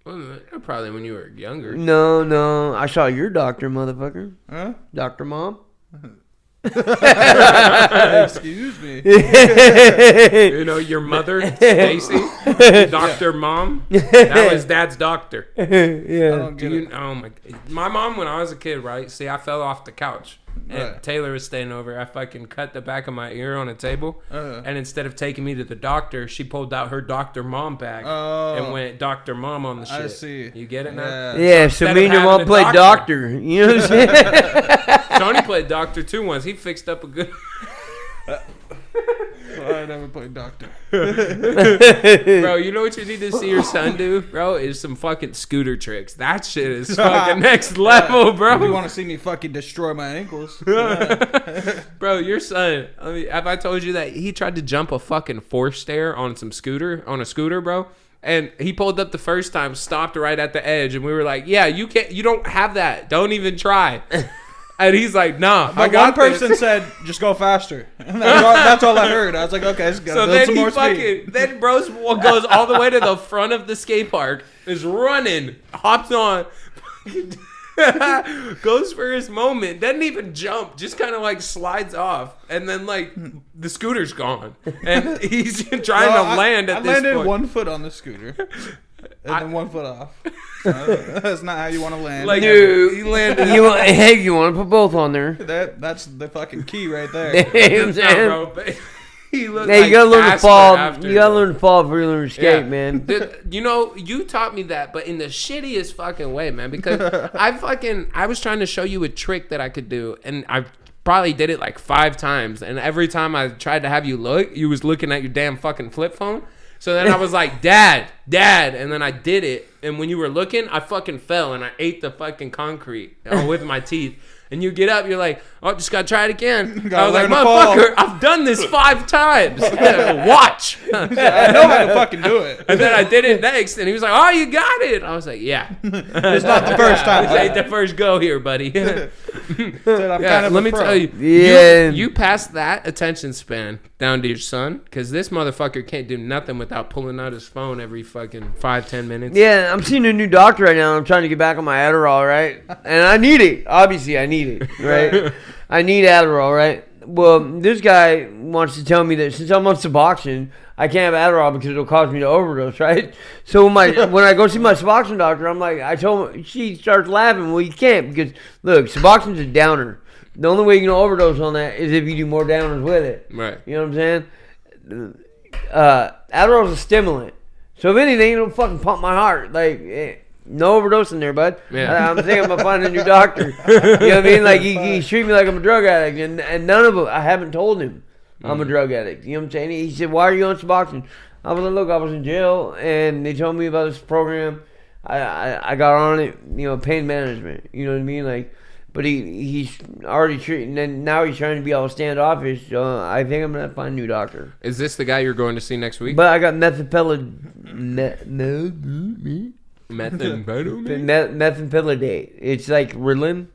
Well, probably when you were younger. No, I saw your doctor, motherfucker. Huh? Dr. Mom. Excuse me. Your mother, Stacy, Dr. Mom. That was Dad's doctor. I Yeah. don't get it. Oh my mom, when I was a kid, right? See, I fell off the couch. And Right. Taylor was staying over. I fucking cut the back of my ear on a table. Uh-huh. And instead of taking me to the doctor, she pulled out her Dr. Mom bag Oh. and went Dr. Mom on the shit. I see. You get it now? Yeah. Yeah, so instead me of and your having mom a played doctor. You know what I'm saying? Tony played doctor too once. He fixed up a good. Well, I never played doctor. Bro, you know what you need to see your son do, bro? Is some fucking scooter tricks. That shit is fucking next level, If you bro. want to see me fucking destroy my ankles. Bro, your son. I mean, have I told you that he tried to jump a fucking 4-stair on a scooter, bro? And he pulled up the first time, stopped right at the edge, and we were like, "Yeah, you don't have that. Don't even try." And he's like, "Nah, I But got one person this." said, just go faster. And that's all I heard. I was like, okay, let's go. So Build then some he more speed. then bro goes all the way to the front of the skate park, is running, hops on, goes for his moment, doesn't even jump, just kind of like slides off, and then like the scooter's gone, and he's trying No, to land at I this landed point. 1 foot on the scooter. And then 1 foot off. That's not how you want to land. Like, Dude, he landed. you want to put both on there? That's the fucking key right there. You know what I'm Nah, saying? bro, but he looked Hey, like you gotta learn to Casper fall. after You gotta that. learn to fall before you learn to skate, Yeah. man. Dude, you taught me that, but in the shittiest fucking way, man. Because I was trying to show you a trick that I could do, and I probably did it like 5 times, and every time I tried to have you look, you was looking at your damn fucking flip phone. So then I was like, Dad, and then I did it, and when you were looking, I fucking fell, and I ate the fucking concrete with my teeth. And you get up, you're like, oh, just gotta try it again. I Gotta was like, learn to fall. motherfucker, I've done this 5 times. Watch. I know how to fucking do it. And then I did it next, and he was like, oh, you got it. I was like, yeah. It's not the first time. This ain't the first go here, buddy. Said I'm Yeah, kind of let a me pro. tell you, Yeah. you passed that attention span down to your son, because this motherfucker can't do nothing without pulling out his phone every fucking 5-10 minutes. Yeah, I'm seeing a new doctor right now. I'm trying to get back on my Adderall, right? And I need it. Obviously, I need it, right? I need Adderall, right? Well, this guy wants to tell me that since I'm on Suboxone, I can't have Adderall because it'll cause me to overdose, right? So when I go see my Suboxone doctor, I'm like, I told him, she starts laughing. Well, you can't because, look, Suboxone's a downer. The only way you're going to overdose on that is if you do more downers with it. Right. You know what I'm saying? Adderall's a stimulant. So if anything, it'll fucking pump my heart. Like, no overdosing there, bud. Yeah. I'm thinking about finding a new doctor. You know what I mean? Like, he treat me like I'm a drug addict. And none of them, I haven't told him I'm a drug addict. You know what I'm saying? He said, why are you on Suboxone? I was like, look, I was in jail, and they told me about this program. I got on it, you know, pain management. You know what I mean? Like, but he's already treating, and now he's trying to be all standoffish. So I think I'm gonna find a new doctor. Is this the guy you're going to see next week? But I got methamphetamine It's like Ritalin.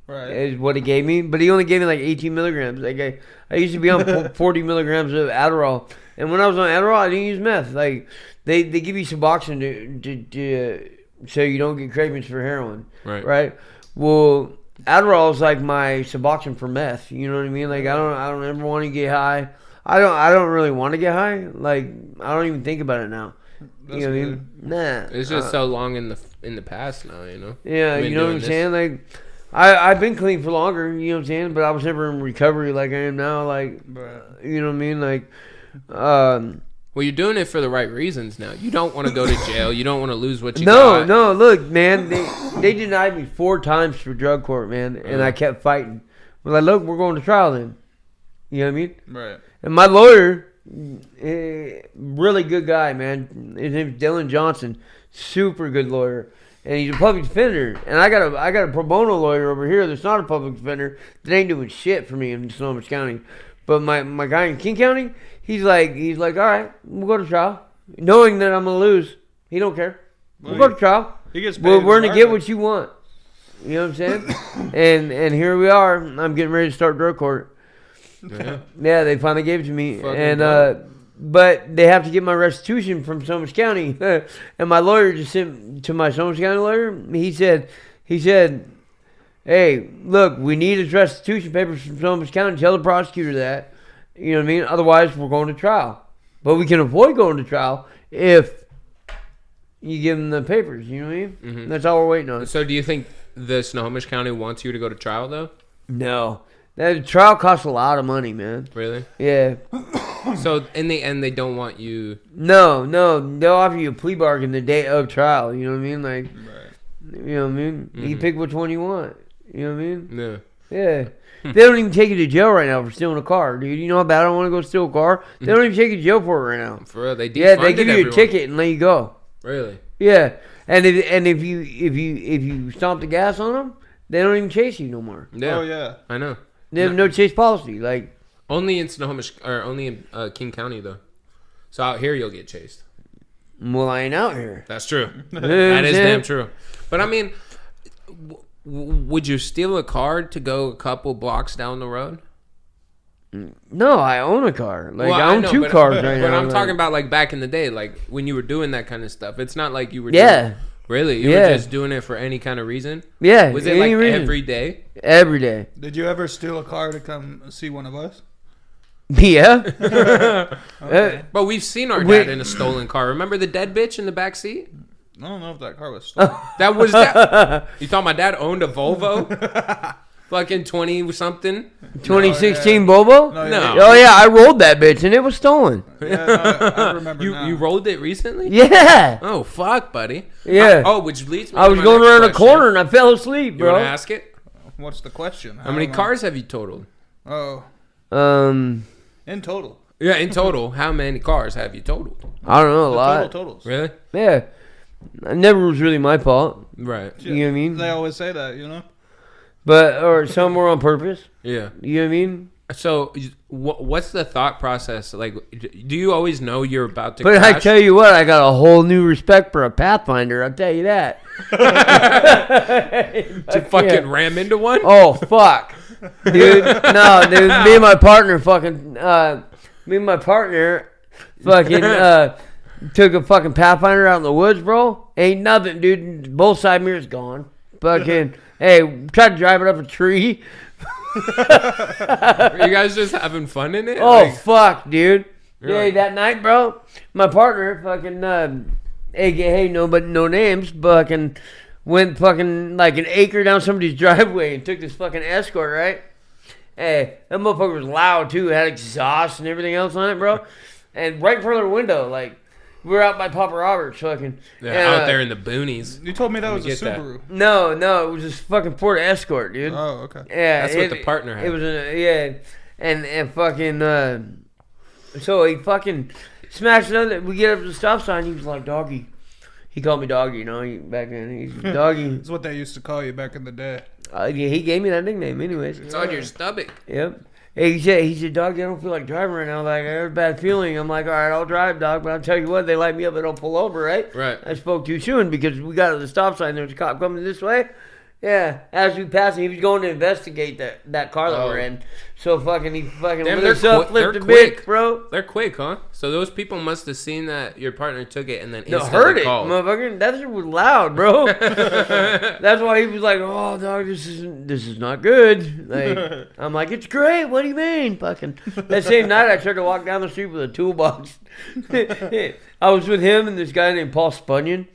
Right. Is what he gave me, but he only gave me like 18 milligrams. Like I used to be on 40 milligrams of Adderall, and when I was on Adderall, I didn't use meth. Like they give you Suboxone to so you don't get cravings for heroin. Right. Well, Adderall is like my Suboxone for meth. You know what I mean? Like I don't ever want to get high. I don't really want to get high. Like I don't even think about it now. That's you know what I good. mean? Nah. It's just so long in the past now, you know. Yeah, Been you know what doing I'm this. saying? Like I've been clean for longer, you know what I'm saying? But I was never in recovery like I am now. Like you know what I mean? Like Well, you're doing it for the right reasons now. You don't want to go to jail. You don't want to lose what you got. No, look, man, they denied me 4 times for drug court, man, and I kept fighting. We're like, look, we're going to trial then. You know what I mean? Right. And my lawyer, really good guy, man. His name's Dylan Johnson, super good lawyer, and he's a public defender. And I got a pro bono lawyer over here that's not a public defender that ain't doing shit for me in Sonoma County. But my guy in King County, he's like, all right, we'll go to trial, knowing that I'm gonna lose. He don't care. We'll go to trial. He gets paid We're gonna get regardless. what you want. You know what I'm saying? and here we are. I'm getting ready to start drug court. Yeah, they finally gave it to me, Fucking and dope. but they have to get my restitution from Sonoma County. And my lawyer just sent to my Sonoma County lawyer. He said, hey, look, we need his restitution papers from Sonoma County. Tell the prosecutor that. You know what I mean? Otherwise, we're going to trial. But we can avoid going to trial if you give them the papers. You know what I mean? Mm-hmm. That's all we're waiting on. So do you think the Snohomish County wants you to go to trial, though? No. That trial costs a lot of money, man. Really? Yeah. So in the end, they don't want you... No. They'll offer you a plea bargain the day of trial. You know what I mean? Like, Right. you know what I mean? You pick which one you want. You know what I mean? Yeah. Yeah. They don't even take you to jail right now for stealing a car, dude. You know how bad I want to go steal a car? They don't even take you to jail for it right now. For real, they defunded Yeah, they give you everyone. a ticket and let you go. Really? Yeah, and if you stomp the gas on them, they don't even chase you no more. Yeah. Oh yeah. I know. They have no chase policy. Like, Only in Snohomish, or only in King County, though. So out here, you'll get chased. well, I ain't out here. That's true. You know what That I'm is saying? damn true. But I mean, would you steal a car to go a couple blocks down the road? No, I own a car. Like, Well, I own know, 2 but- cars right now. But I'm like, talking about like back in the day, like when you were doing that kind of stuff. It's not like you were. Yeah. Doing, really? You Yeah. were just doing it for any kind of reason? Yeah. Was it any like reason. every day? Every day. Did you ever steal a car to come see one of us? Yeah. But we've seen our Wait. dad in a stolen car. Remember the dead bitch in the back seat? I don't know if that car was stolen. That was that. You thought my dad owned a Volvo? Fucking 20 something? 2016 Bobo? No, No. Oh, yeah, I rolled that bitch and it was stolen. Yeah, no, I remember now. You rolled it recently? Yeah. Oh fuck, buddy. Yeah. Which leads me. I to was my going next around a question. corner and I fell asleep, You want to bro. ask it? What's the question? How many cars have you totaled? Oh, In total. Yeah, in total, how many cars have you totaled? I don't know, a The lot. totals. Really? Yeah. It never was really my fault. Right. You know what I mean? They always say that, you know? but or some were on purpose. Yeah. You know what I mean? So, what's the thought process? Like, do you always know you're about to But crash? I tell you what, I got a whole new respect for a Pathfinder. I'll tell you that. To fucking ram into one? Oh fuck, dude! No, dude. Me and my partner fucking took a fucking Pathfinder out in the woods, bro. Ain't nothing, dude. Both side mirrors gone. Fucking hey, tried to drive it up a tree. Are you guys just having fun in it? Oh fuck, dude. Yeah, like- that night, bro. My partner fucking AKA no names, fucking went fucking like an acre down somebody's driveway and took this fucking Escort, right? Hey, that motherfucker was loud too. It had exhaust and everything else on it, bro. And right in front of the window, like we were out by Papa Robert's fucking. Yeah, and, out there in the boonies. You told me that was a get that. Subaru. No, it was this fucking Ford Escort, dude. Oh, okay. Yeah, That's what the partner had. It was and fucking so he fucking smashed it. We get up to the stop sign. He was like, "Doggy." He called me Doggy. You know, back then he's Doggy. That's what they used to call you back in the day. He gave me that nickname, anyways. It's on your stomach. Yep. Hey, he said, "Dog, I don't feel like driving right now. Like I have a bad feeling." I'm like, "All right, I'll drive, dog." But I'll tell you what, they light me up. They don't pull over, right? Right. I spoke too soon because we got to the stop sign. There was a cop coming this way. Yeah, as we passed him, he was going to investigate that car that we're in. So he fucking Damn, lit us up, they're flipped a quick. bit, bro. They're quick, huh? So those people must have seen that your partner took it and then No, instantly heard it, called. motherfucker. That shit was loud, bro. That's why he was like, "Oh, dog, this is not good." Like, I'm like, "It's great. What do you mean?" Fucking. That same night, I tried to walk down the street with a toolbox. I was with him and this guy named Paul Spunyon.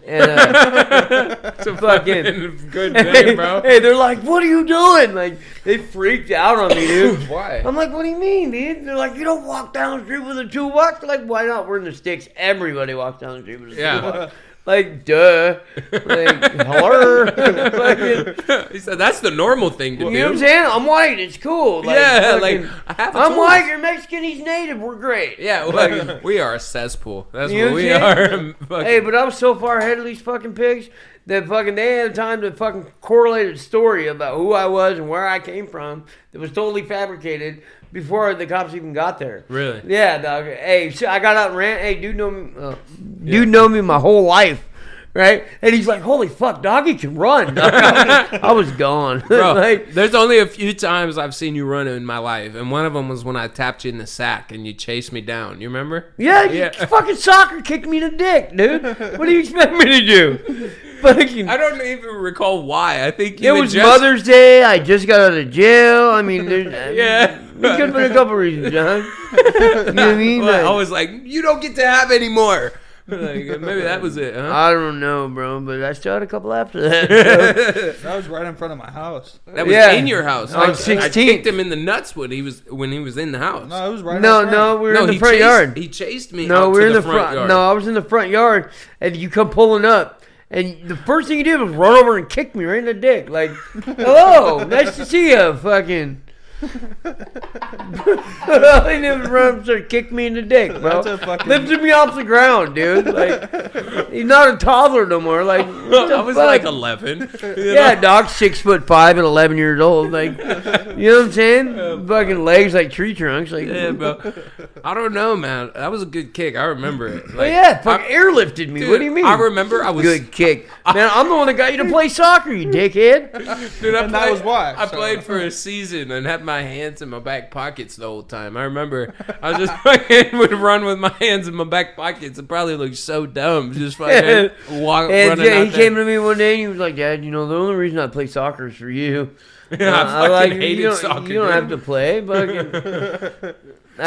And It's a fucking good name, bro. Hey, they're like, "What are you doing?" Like, they freaked out on me, dude. Why? I'm like, "What do you mean, dude?" They're like, "You don't walk down the street with a toolbox." They're like, "Why not? We're in the sticks. Everybody walks down the street with a toolbox." Like, duh. Like, hello. Fucking, He said that's the normal thing to you know what I'm do. saying? I'm white. It's cool. Like, Yeah, fucking, like I have a I'm tool. white. You're Mexican. He's native. We're great. Yeah, well, we are a cesspool. That's You know what we what are. I'm Fucking- Hey, but I was so far ahead of these fucking pigs that fucking they had time to fucking correlate a story about who I was and where I came from that was totally fabricated before the cops even got there. Really? Yeah, dog. Hey, so I got out and ran. Hey, dude know me my whole life. Right? And he's like, "Holy fuck, Doggy can run." Dog. I was gone. Bro, Like, there's only a few times I've seen you run in my life, and one of them was when I tapped you in the sack and you chased me down. You remember? yeah, Yeah. fucking soccer kicked me in the dick, dude. What do you expect me to do? Fucking. I don't even recall why. I think you It had was just, Mother's Day. I just got out of jail. I mean, there's, Yeah. There could have been a couple reasons, John. You know what I mean? Well, I Like, was like, you don't get to have any more. Like, maybe that was it, huh? I don't know, bro, but I still had a couple after that. So. That was right in front of my house. That was Yeah. in your house. On I 16th. kicked him in the nuts when he was in the house. No, it was right No, out front. no, we were in the he front chased, yard. He chased me. No, out we were to in the the front. yard. No, I was in the front yard, and you come pulling up, and the first thing you did was run over and kick me right in the dick. Like, "Hello, nice to see you." Fucking. All he did was run up and start kick me in the dick, bro. That's a fucking- Lifted me off the ground, dude. Like, he's not a toddler no more. Like, what the I was fuck? like 11. Yeah, dog, 6'5" and 11 years old. Like, you know what I'm saying? Fucking legs like tree trunks. Like, Yeah, bro. I don't know, man. That was a good kick. I remember it. oh yeah, fucking airlifted me. Dude, What do you mean? I remember I was Good kick, man. I'm the one that got you to play soccer, you dickhead. Dude, And that was why, I so- played for a season and had my hands in my back pockets the whole time. I remember I was just fucking would run with my hands in my back pockets. It probably looked so dumb. Just fucking walk, And running yeah, out he there. came to me one day and he was like, "Dad, you know the only reason I play soccer is for you." Yeah, I fucking hated you don't, soccer. You don't dude. have to play, but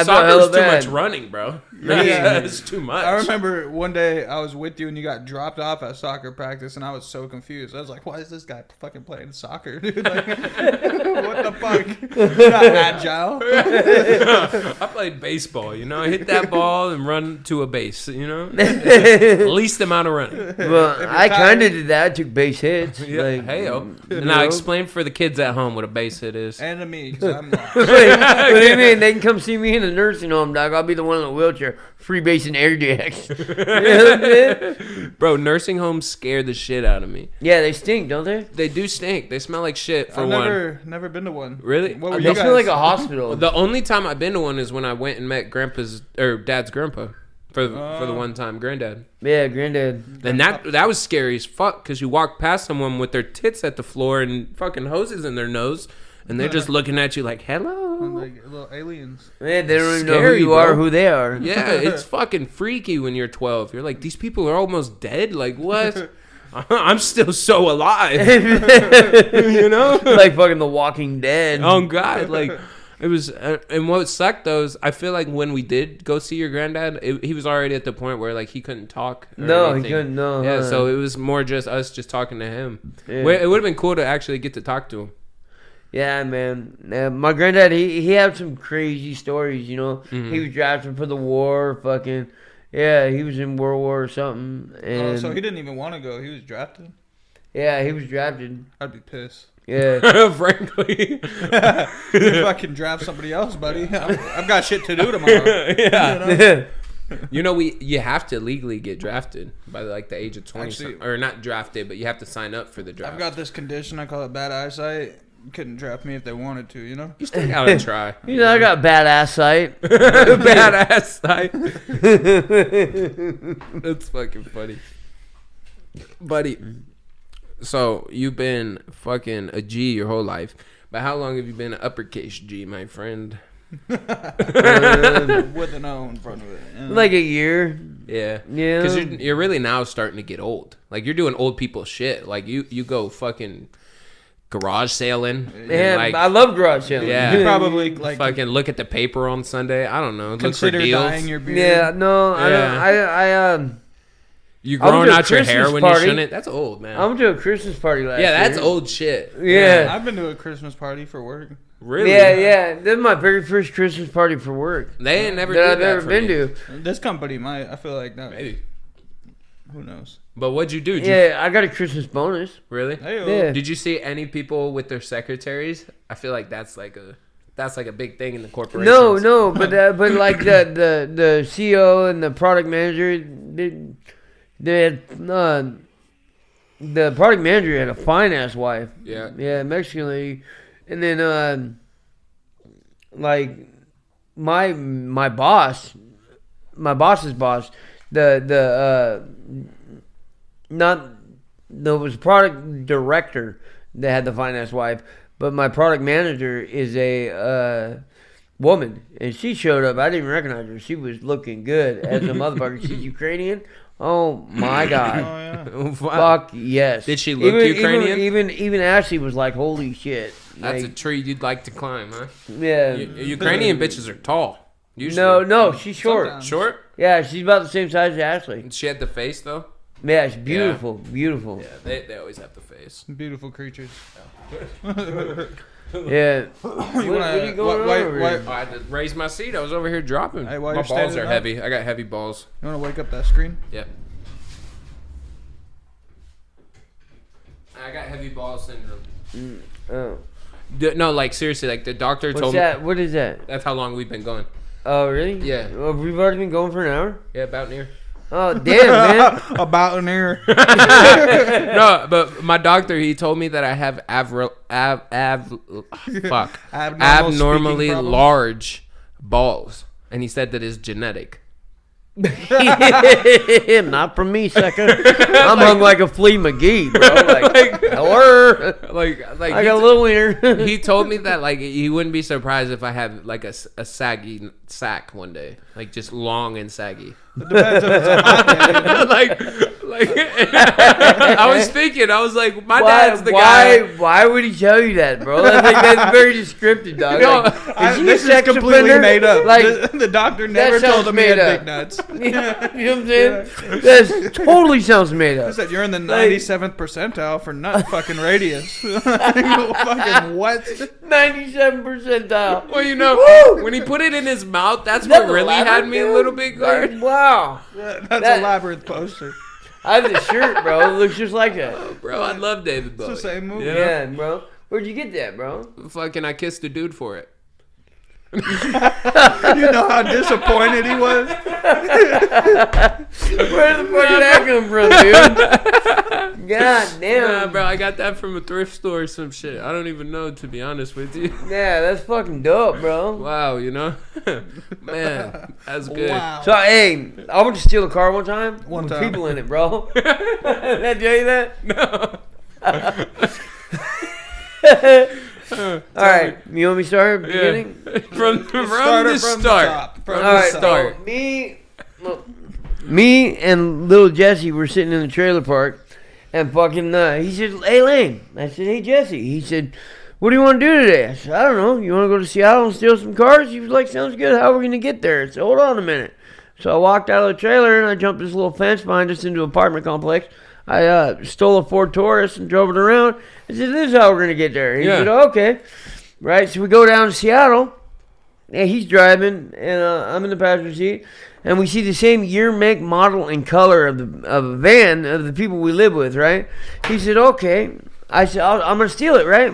Soccer's too much running, bro. Yeah. It's too much. I remember one day I was with you and you got dropped off at soccer practice and I was so confused. I was like, "Why is this guy fucking playing soccer, dude? Like, what the fuck? You're not agile." I played baseball, you know. I hit that ball and run to a base, you know. Least amount of running. well, I kind of did that. I took base hits. Yeah, like, hey-o. you Now know. explain for the kids at home what a base hit is. And to me, 'cause I'm lost. Wait, what do you mean? They can come see me in a nursing home, dog. I'll be the one in a wheelchair, freebasing air jacks. You know what I'm saying? Bro, nursing homes scare the shit out of me. Yeah, they stink, don't they? They do stink. They smell like shit, for I've one. never been to one. Really? What were They you smell like guys? a hospital. The only time I've been to one is when I went and met Dad's grandpa for the one time, granddad. Yeah, granddad. And that was scary as fuck because you walk past someone with their tits at the floor and fucking hoses in their nose, and they're just looking at you like, hello. Like little aliens. Man, they don't even know who Scary, you bro. are or who they are. Yeah, it's fucking freaky when you're 12. You're like, these people are almost dead. Like, what? I'm still so alive. You know? Like fucking The Walking Dead. Oh, God. Like, it was, and what sucked though is I feel like when we did go see your granddad, he was already at the point where like he couldn't talk. No, anything. he couldn't. No. Yeah, huh. so it was more just us just talking to him. Yeah. It would have been cool to actually get to talk to him. Yeah, man. My granddad, he had some crazy stories, you know. Mm-hmm. He was drafted for the war, fucking. Yeah, he was in World War or something. And Oh, so he didn't even want to go. He was drafted. yeah, he was drafted. I'd be pissed. Yeah. Frankly. If I can draft somebody else, buddy, I've got shit to do tomorrow. Yeah. You know? You have to legally get drafted by like the age of 20. Actually- Or not drafted, but you have to sign up for the draft. I've got this condition. I call it bad eyesight. Couldn't draft me if they wanted to, you know? You still gotta try. You know, I got badass sight. Badass sight. That's fucking funny. Buddy, so you've been fucking a G your whole life. But how long have you been an uppercase G, my friend? With an O in front of it. You know? Like a year. Yeah. Yeah. Because you're really now starting to get old. Like, you're doing old people shit. Like, you go fucking garage sailing. Man, like, I love garage sailing. Yeah. You probably like fucking look at the paper on Sunday. I don't know. Look for consider deals. dyeing your beard. Yeah, no, I Yeah. don't. You I went growing to a out your hair Christmas when party. you shouldn't. That's old, man. I went to a Christmas party last year. Yeah, that's old shit. Yeah. I've been to a Christmas party for work. Really? Yeah. This is my very first Christmas party for work They ain't never that did I've that ever for been me. to. This company might. I feel like no. Maybe. Who knows? But what'd you do? Did you, Yeah, I got a Christmas bonus. really? Hey, Yeah. Did you see any people with their secretaries? I feel like that's like a big thing in the corporations. No, but like the CEO and the product manager, they had, the product manager had a fine ass wife. Yeah. Mexican lady, and then like my boss's boss, it was product director that had the finance wife, but my product manager is a woman, and she showed up. I didn't even recognize her. She was looking good as a motherfucker. She's Ukrainian. Oh my god. Oh yeah. Wow. Fuck yes. Did she look Ukrainian? Even Ashley was like, holy shit. That's a Like, tree you'd like to climb, huh? yeah. Ukrainian bitches are tall. Usually. No, she's short. Sometimes. Short? Yeah, she's about the same size as Ashley. She had the face though. Yeah, she's beautiful. Beautiful. Yeah, they always have the face. Beautiful creatures. Yeah. You What wanna- are you going why- over why- here? Oh, I had to raise my seat. I was over here dropping. Hey, while my you're balls standing are up- heavy. I got heavy balls. You want to wake up that screen? Yeah. I got heavy ball syndrome. Oh. No, like seriously, like the doctor What's told that? me. What is that? That's how long we've been going. Oh, really? Yeah. Oh, we've already been going for an hour? Yeah, about near. Oh, damn, man. About an ear. No, but my doctor, he told me that I have abnormally speaking problems. large balls, and he said that is genetic. Not from me, sucker. I'm hung like a flea McGee, bro. Like, hello. Like I got a little wiener. he told me that like he wouldn't be surprised if I had like a saggy sack one day, like just long and saggy. It depends if it's a hot day. like I was thinking, I was like, my dad's the guy. Why would he tell you that, bro? That's very descriptive, dog. No, Like, is he a This is sex completely offender? made up. Like, The doctor never sounds told him he made had up. big nuts. you know what I'm saying? That totally sounds made He up. said you're in the 97th percentile for nut fucking radius. Fucking what? 97 percentile. well, you know, Woo! when he put it in his mouth, that's That what really had me a little bit Like, good. wow. That's That- a labyrinth poster. I have the shirt, bro. It looks just like that. Bro, I love David Bowie. It's the same movie. Yeah, bro. Where'd you get that, bro? Fucking, I kissed a dude for it. You know how disappointed he was? Where the fuck did that come from, dude? God damn. Nah, bro, I got that from a thrift store or some shit. I don't even know, to be honest with you. Yeah, that's fucking dope, bro. Wow, you know? Man, that's good. Wow. So, hey, I went to steal a car one time. One with time. people in it, bro. Did I tell you that? No. All right, you want me to start at the beginning? From the start. top. From All the right, start. so me and little Jesse were sitting in the trailer park, and fucking, he said, "Hey, Lane." I said, "Hey, Jesse." He said, "What do you want to do today?" I said, "I don't know. You want to go to Seattle and steal some cars?" He was like, "Sounds good. How are we going to get there?" I said, "Hold on a minute." So I walked out of the trailer, and I jumped this little fence behind us into an apartment complex. I stole a Ford Taurus and drove it around. I said, "This is how we're going to get there." He said, "Okay." Right, so we go down to Seattle. Yeah, he's driving, and I'm in the passenger seat. And we see the same year, make, model, and color of a van of the people we live with, right? He said, "Okay." I said, "I'm going to steal it, right?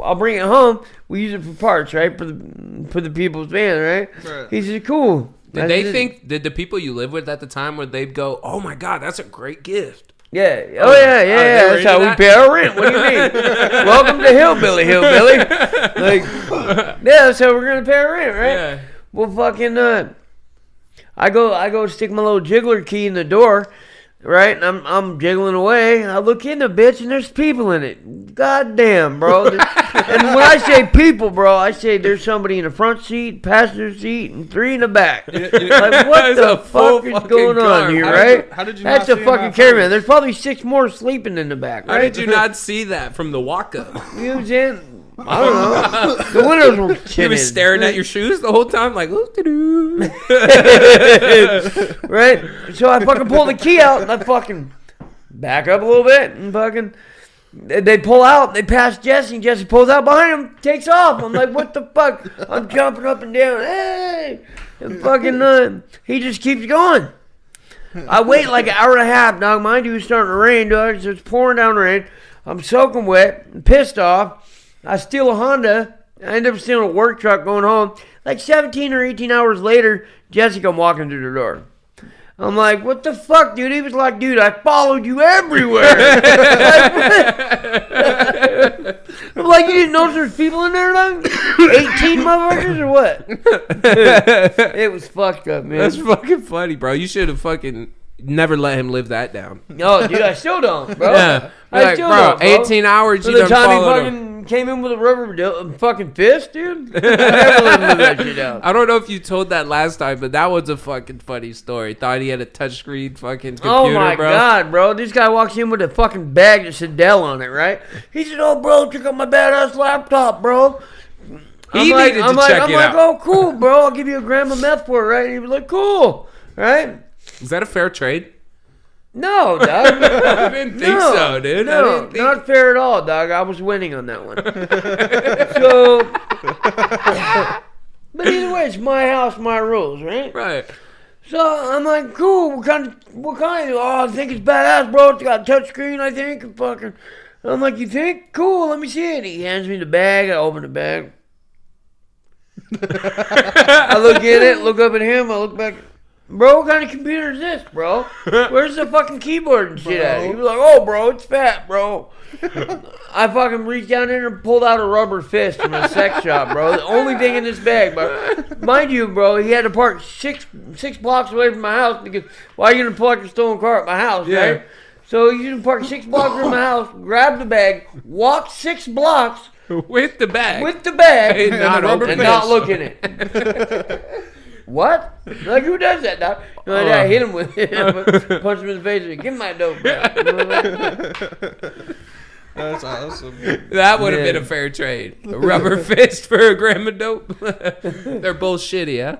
I'll bring it home. We use it for parts, right? For the people's van, right?" He said, "Cool." Did the people you live with at the time, where they'd go, "Oh my God, that's a great gift"? Yeah. Oh, yeah. That's how we pay our rent. What do you mean? Welcome to Hillbilly. Like, yeah, that's how we're going to pay our rent, right? Yeah. Well, fucking, I go stick my little jiggler key in the door, right? And I'm jiggling away. And I look in the bitch, and there's people in it. God damn, bro. And when I say people, bro, I say there's somebody in the front seat, passenger seat, and 3 in the back. Like, what the fuck is going on here, right? How did you That's not a see him fucking at caravan. first? There's probably 6 more sleeping in the back, right? How did you not see that from the walk-up? You know what I'm saying? I don't know. The windows were tinted. You was staring at your shoes the whole time, like, "Ooh-doo-doo." Right? So I fucking pull the key out, and I fucking back up a little bit, and fucking they pull out. They pass Jesse, and Jesse pulls out behind him, takes off. I'm like, what the fuck? I'm jumping up and down. Hey! And fucking, he just keeps going. I wait like an hour and a half, dog. Mind you, it's starting to rain, dog. So it's pouring down rain. I'm soaking wet, pissed off. I steal a Honda. I end up stealing a work truck going home. Like 17 or 18 hours later, Jesse come walking through the door. I'm like, what the fuck, dude? He was like, "Dude, I followed you everywhere." I'm like, "You didn't notice there's people in there, like 18 motherfuckers or what?" It was fucked up, man. That's fucking funny, bro. You should have fucking never let him live that down. No, dude, I still don't, bro. Yeah. I Like, still bro, don't, bro. 18 hours, For you the done time he followed him. fucking came in with a rubber fucking fist, dude. I never let him live that shit down. I don't know if you told that last time, but that was a fucking funny story. Thought he had a touchscreen fucking computer, Oh my bro. god, bro. This guy walks in with a fucking bag that said Dell on it, right? He said, "Oh, bro, check out my badass laptop, bro." He needed to check it out. "Oh, cool, bro. I'll give you a gram of meth for it, right?" And he was like, "Cool." Right? Is that a fair trade? No, dog. I didn't think so, dude. I No, didn't think... not fair at all, dog. I was winning on that one. So, but either way, it's my house, my rules, right? Right. So I'm like, "Cool. What kind? Oh, I think it's badass, bro. It's got a touchscreen, I think. And fucking." I'm like, "You think? Cool. Let me see it." He hands me the bag. I open the bag. I look at it, look up at him. I look back. "Bro, what kind of computer is this, bro? Where's the fucking keyboard and shit at?" He was like, "Oh, bro, it's fat, bro." I fucking reached down in and pulled out a rubber fist from a sex shop, bro. The only thing in this bag, bro. Mind you, bro, he had to park six blocks away from my house because why are you gonna park your stolen car at my house, right? So you can park 6 blocks from my house, grab the bag, walk 6 blocks With the bag. and not not look in it. What? Like, who does that, dog? No, I hit him with it. Punch him in the face. Give him my dope, bro. That's awesome. That would have been a fair trade. A rubber fist for a gram of dope. They're both shitty, huh?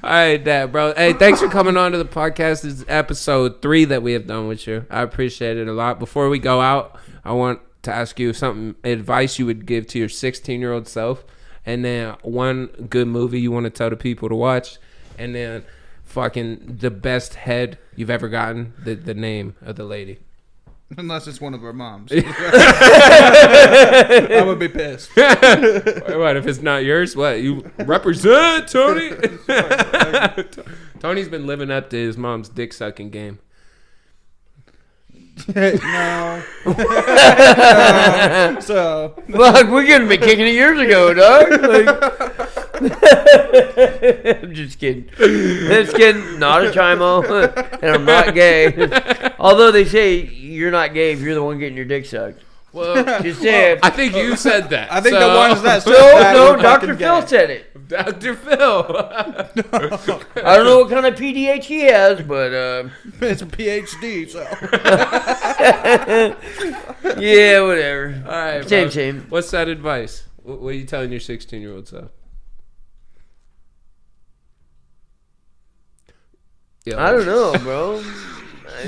All right, Dad, bro. Hey, thanks for coming on to the podcast. This is episode 3 that we have done with you. I appreciate it a lot. Before we go out, I want to ask you something, advice you would give to your 16-year-old self. And then one good movie you want to tell the people to watch. And then fucking the best head you've ever gotten, the name of the lady. Unless it's one of our moms. I'm gonna be pissed. What if it's not yours? What you represent, Tony? Tony's been living up to his mom's dick sucking game. No. So Fuck, we couldn't be kicking it years ago, dog. I'm just kidding. Just kidding. Not a chimo, and I'm not gay. Although they say you're not gay if you're the one getting your dick sucked. Well, Just saying. I think you said that. I think the ones that said No, that no, were Dr. fucking Phil gay. said it. Dr. Phil. I don't know what kind of PDH he has, but It's a PhD, so yeah, whatever. All right, Same, bro. same. What's that advice? What are you telling your 16-year-old self? Yo. I don't know, bro. I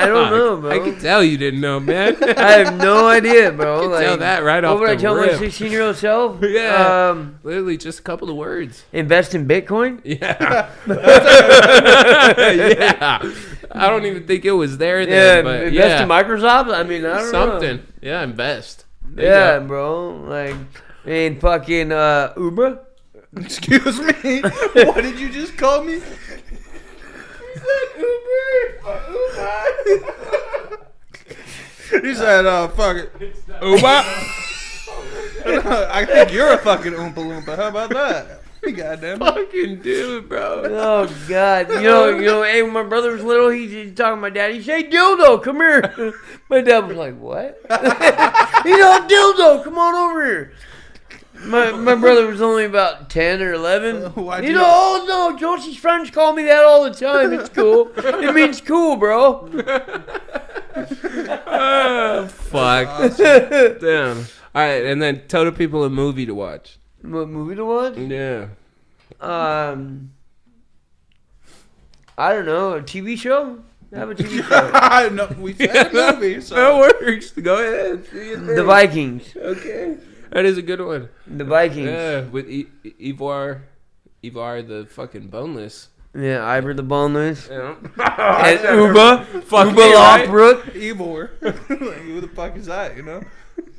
don't know, bro. I can tell you didn't know, man. I have no idea, bro. I can tell that right off What would I the tell my rip. 16-year-old self? Yeah. Literally just a couple of words. Invest in Bitcoin? Yeah. Yeah. I don't even think it was there Yeah, then, but invest in Microsoft? I mean, I don't something. know. Yeah, invest. There Yeah, you go. bro. Like, in fucking Uber? excuse me. What did you just call me? He said, fuck it. Oompa? I think you're a fucking Oompa Loompa. How about that? Goddamn it. Fucking dude, bro. Oh, God. You know, hey, when my brother was little, he's talking to my dad. He said, dildo, come here. My dad was like, what? Dildo, come on over here. My brother was only about 10 or 11. Why'd You you- know, oh no, Josie's friends call me that all the time. It's cool. It means cool, bro. Fuck. Damn. All right, and then tell the people a movie to watch. What movie to watch? Yeah. I don't know, a TV show? Have a TV show. I know we said a movie, so That works. Go ahead. Do your The thing. Vikings. Okay. That is a good one. The Vikings. Yeah, with Ivar the fucking boneless. Yeah, Ivor the Boneless. Yeah. And Uba. Fuck Uba me, right? Lothbrok. Ivor. Like, who the fuck is that? You know?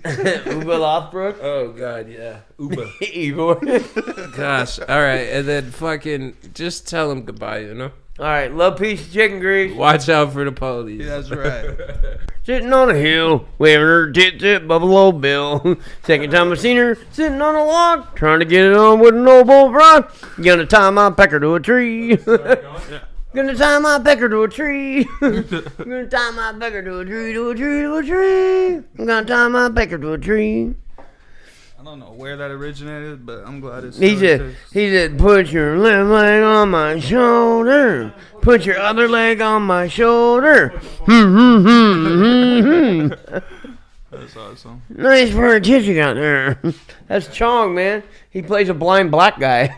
Uba Lothbrok. Oh god, yeah. Uber. Igor. Gosh. All right, and then fucking just tell him goodbye. You know. Alright, love, peace, and chicken grease. Watch out for the police. Yeah, that's right. Sitting on a hill, waving her tit Buffalo Bill. Second time I seen her, sitting on a log, trying to get it on with an old bullfrog. Gonna tie my pecker to a tree. Gonna tie my pecker to a tree. Gonna tie my pecker to a tree, to a tree, to a tree. I'm gonna tie my pecker to a tree. I don't know where that originated, but I'm glad it's. He said, put your left leg on my shoulder. Put your other leg on my shoulder. That's awesome. Nice pair of tits you got there. That's Chong, man. He plays a blind black guy.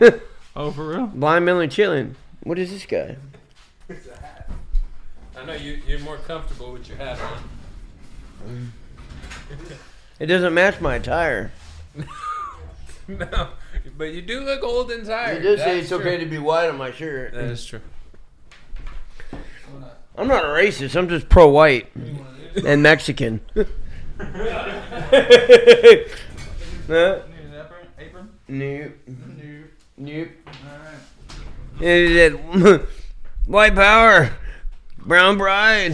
Oh, for real? Blind Millie Chillin'. What is this guy? It's a hat. I know you're more comfortable with your hat on. It doesn't match my attire. No, but you do look old and tired. He did say That's it's okay true. to be white on my shirt. That is true. I'm not a racist. I'm just pro-white and Mexican. Huh? Need an apron? Nope. Nope. Nope. Alright. And he said, white power, brown bride.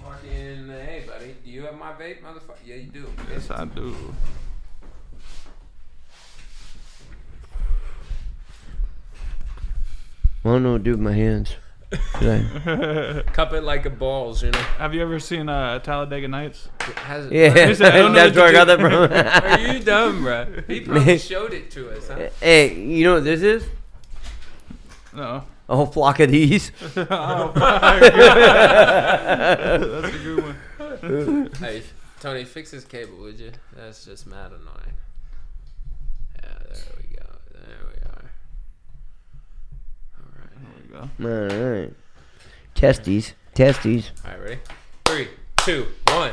Fucking hey, buddy. Do you have my vape, motherfucker? Yeah, you do. Yes, I do. I don't know what to do with my hands. Should I? Cup it like a balls, you know. Have you ever seen Talladega Nights? Has it, Yeah, Listen, I don't know that's what where I you got that do. from. Are you dumb, bro? He probably showed it to us, huh? Hey, you know what this is? No. A whole flock of these. Oh, fuck. That's a good one. Hey, Tony, fix this cable, would you? That's just mad annoying. Yeah, there we go. There we are. All right. There we go. All right. Testes. All right, ready? 3, 2, 1.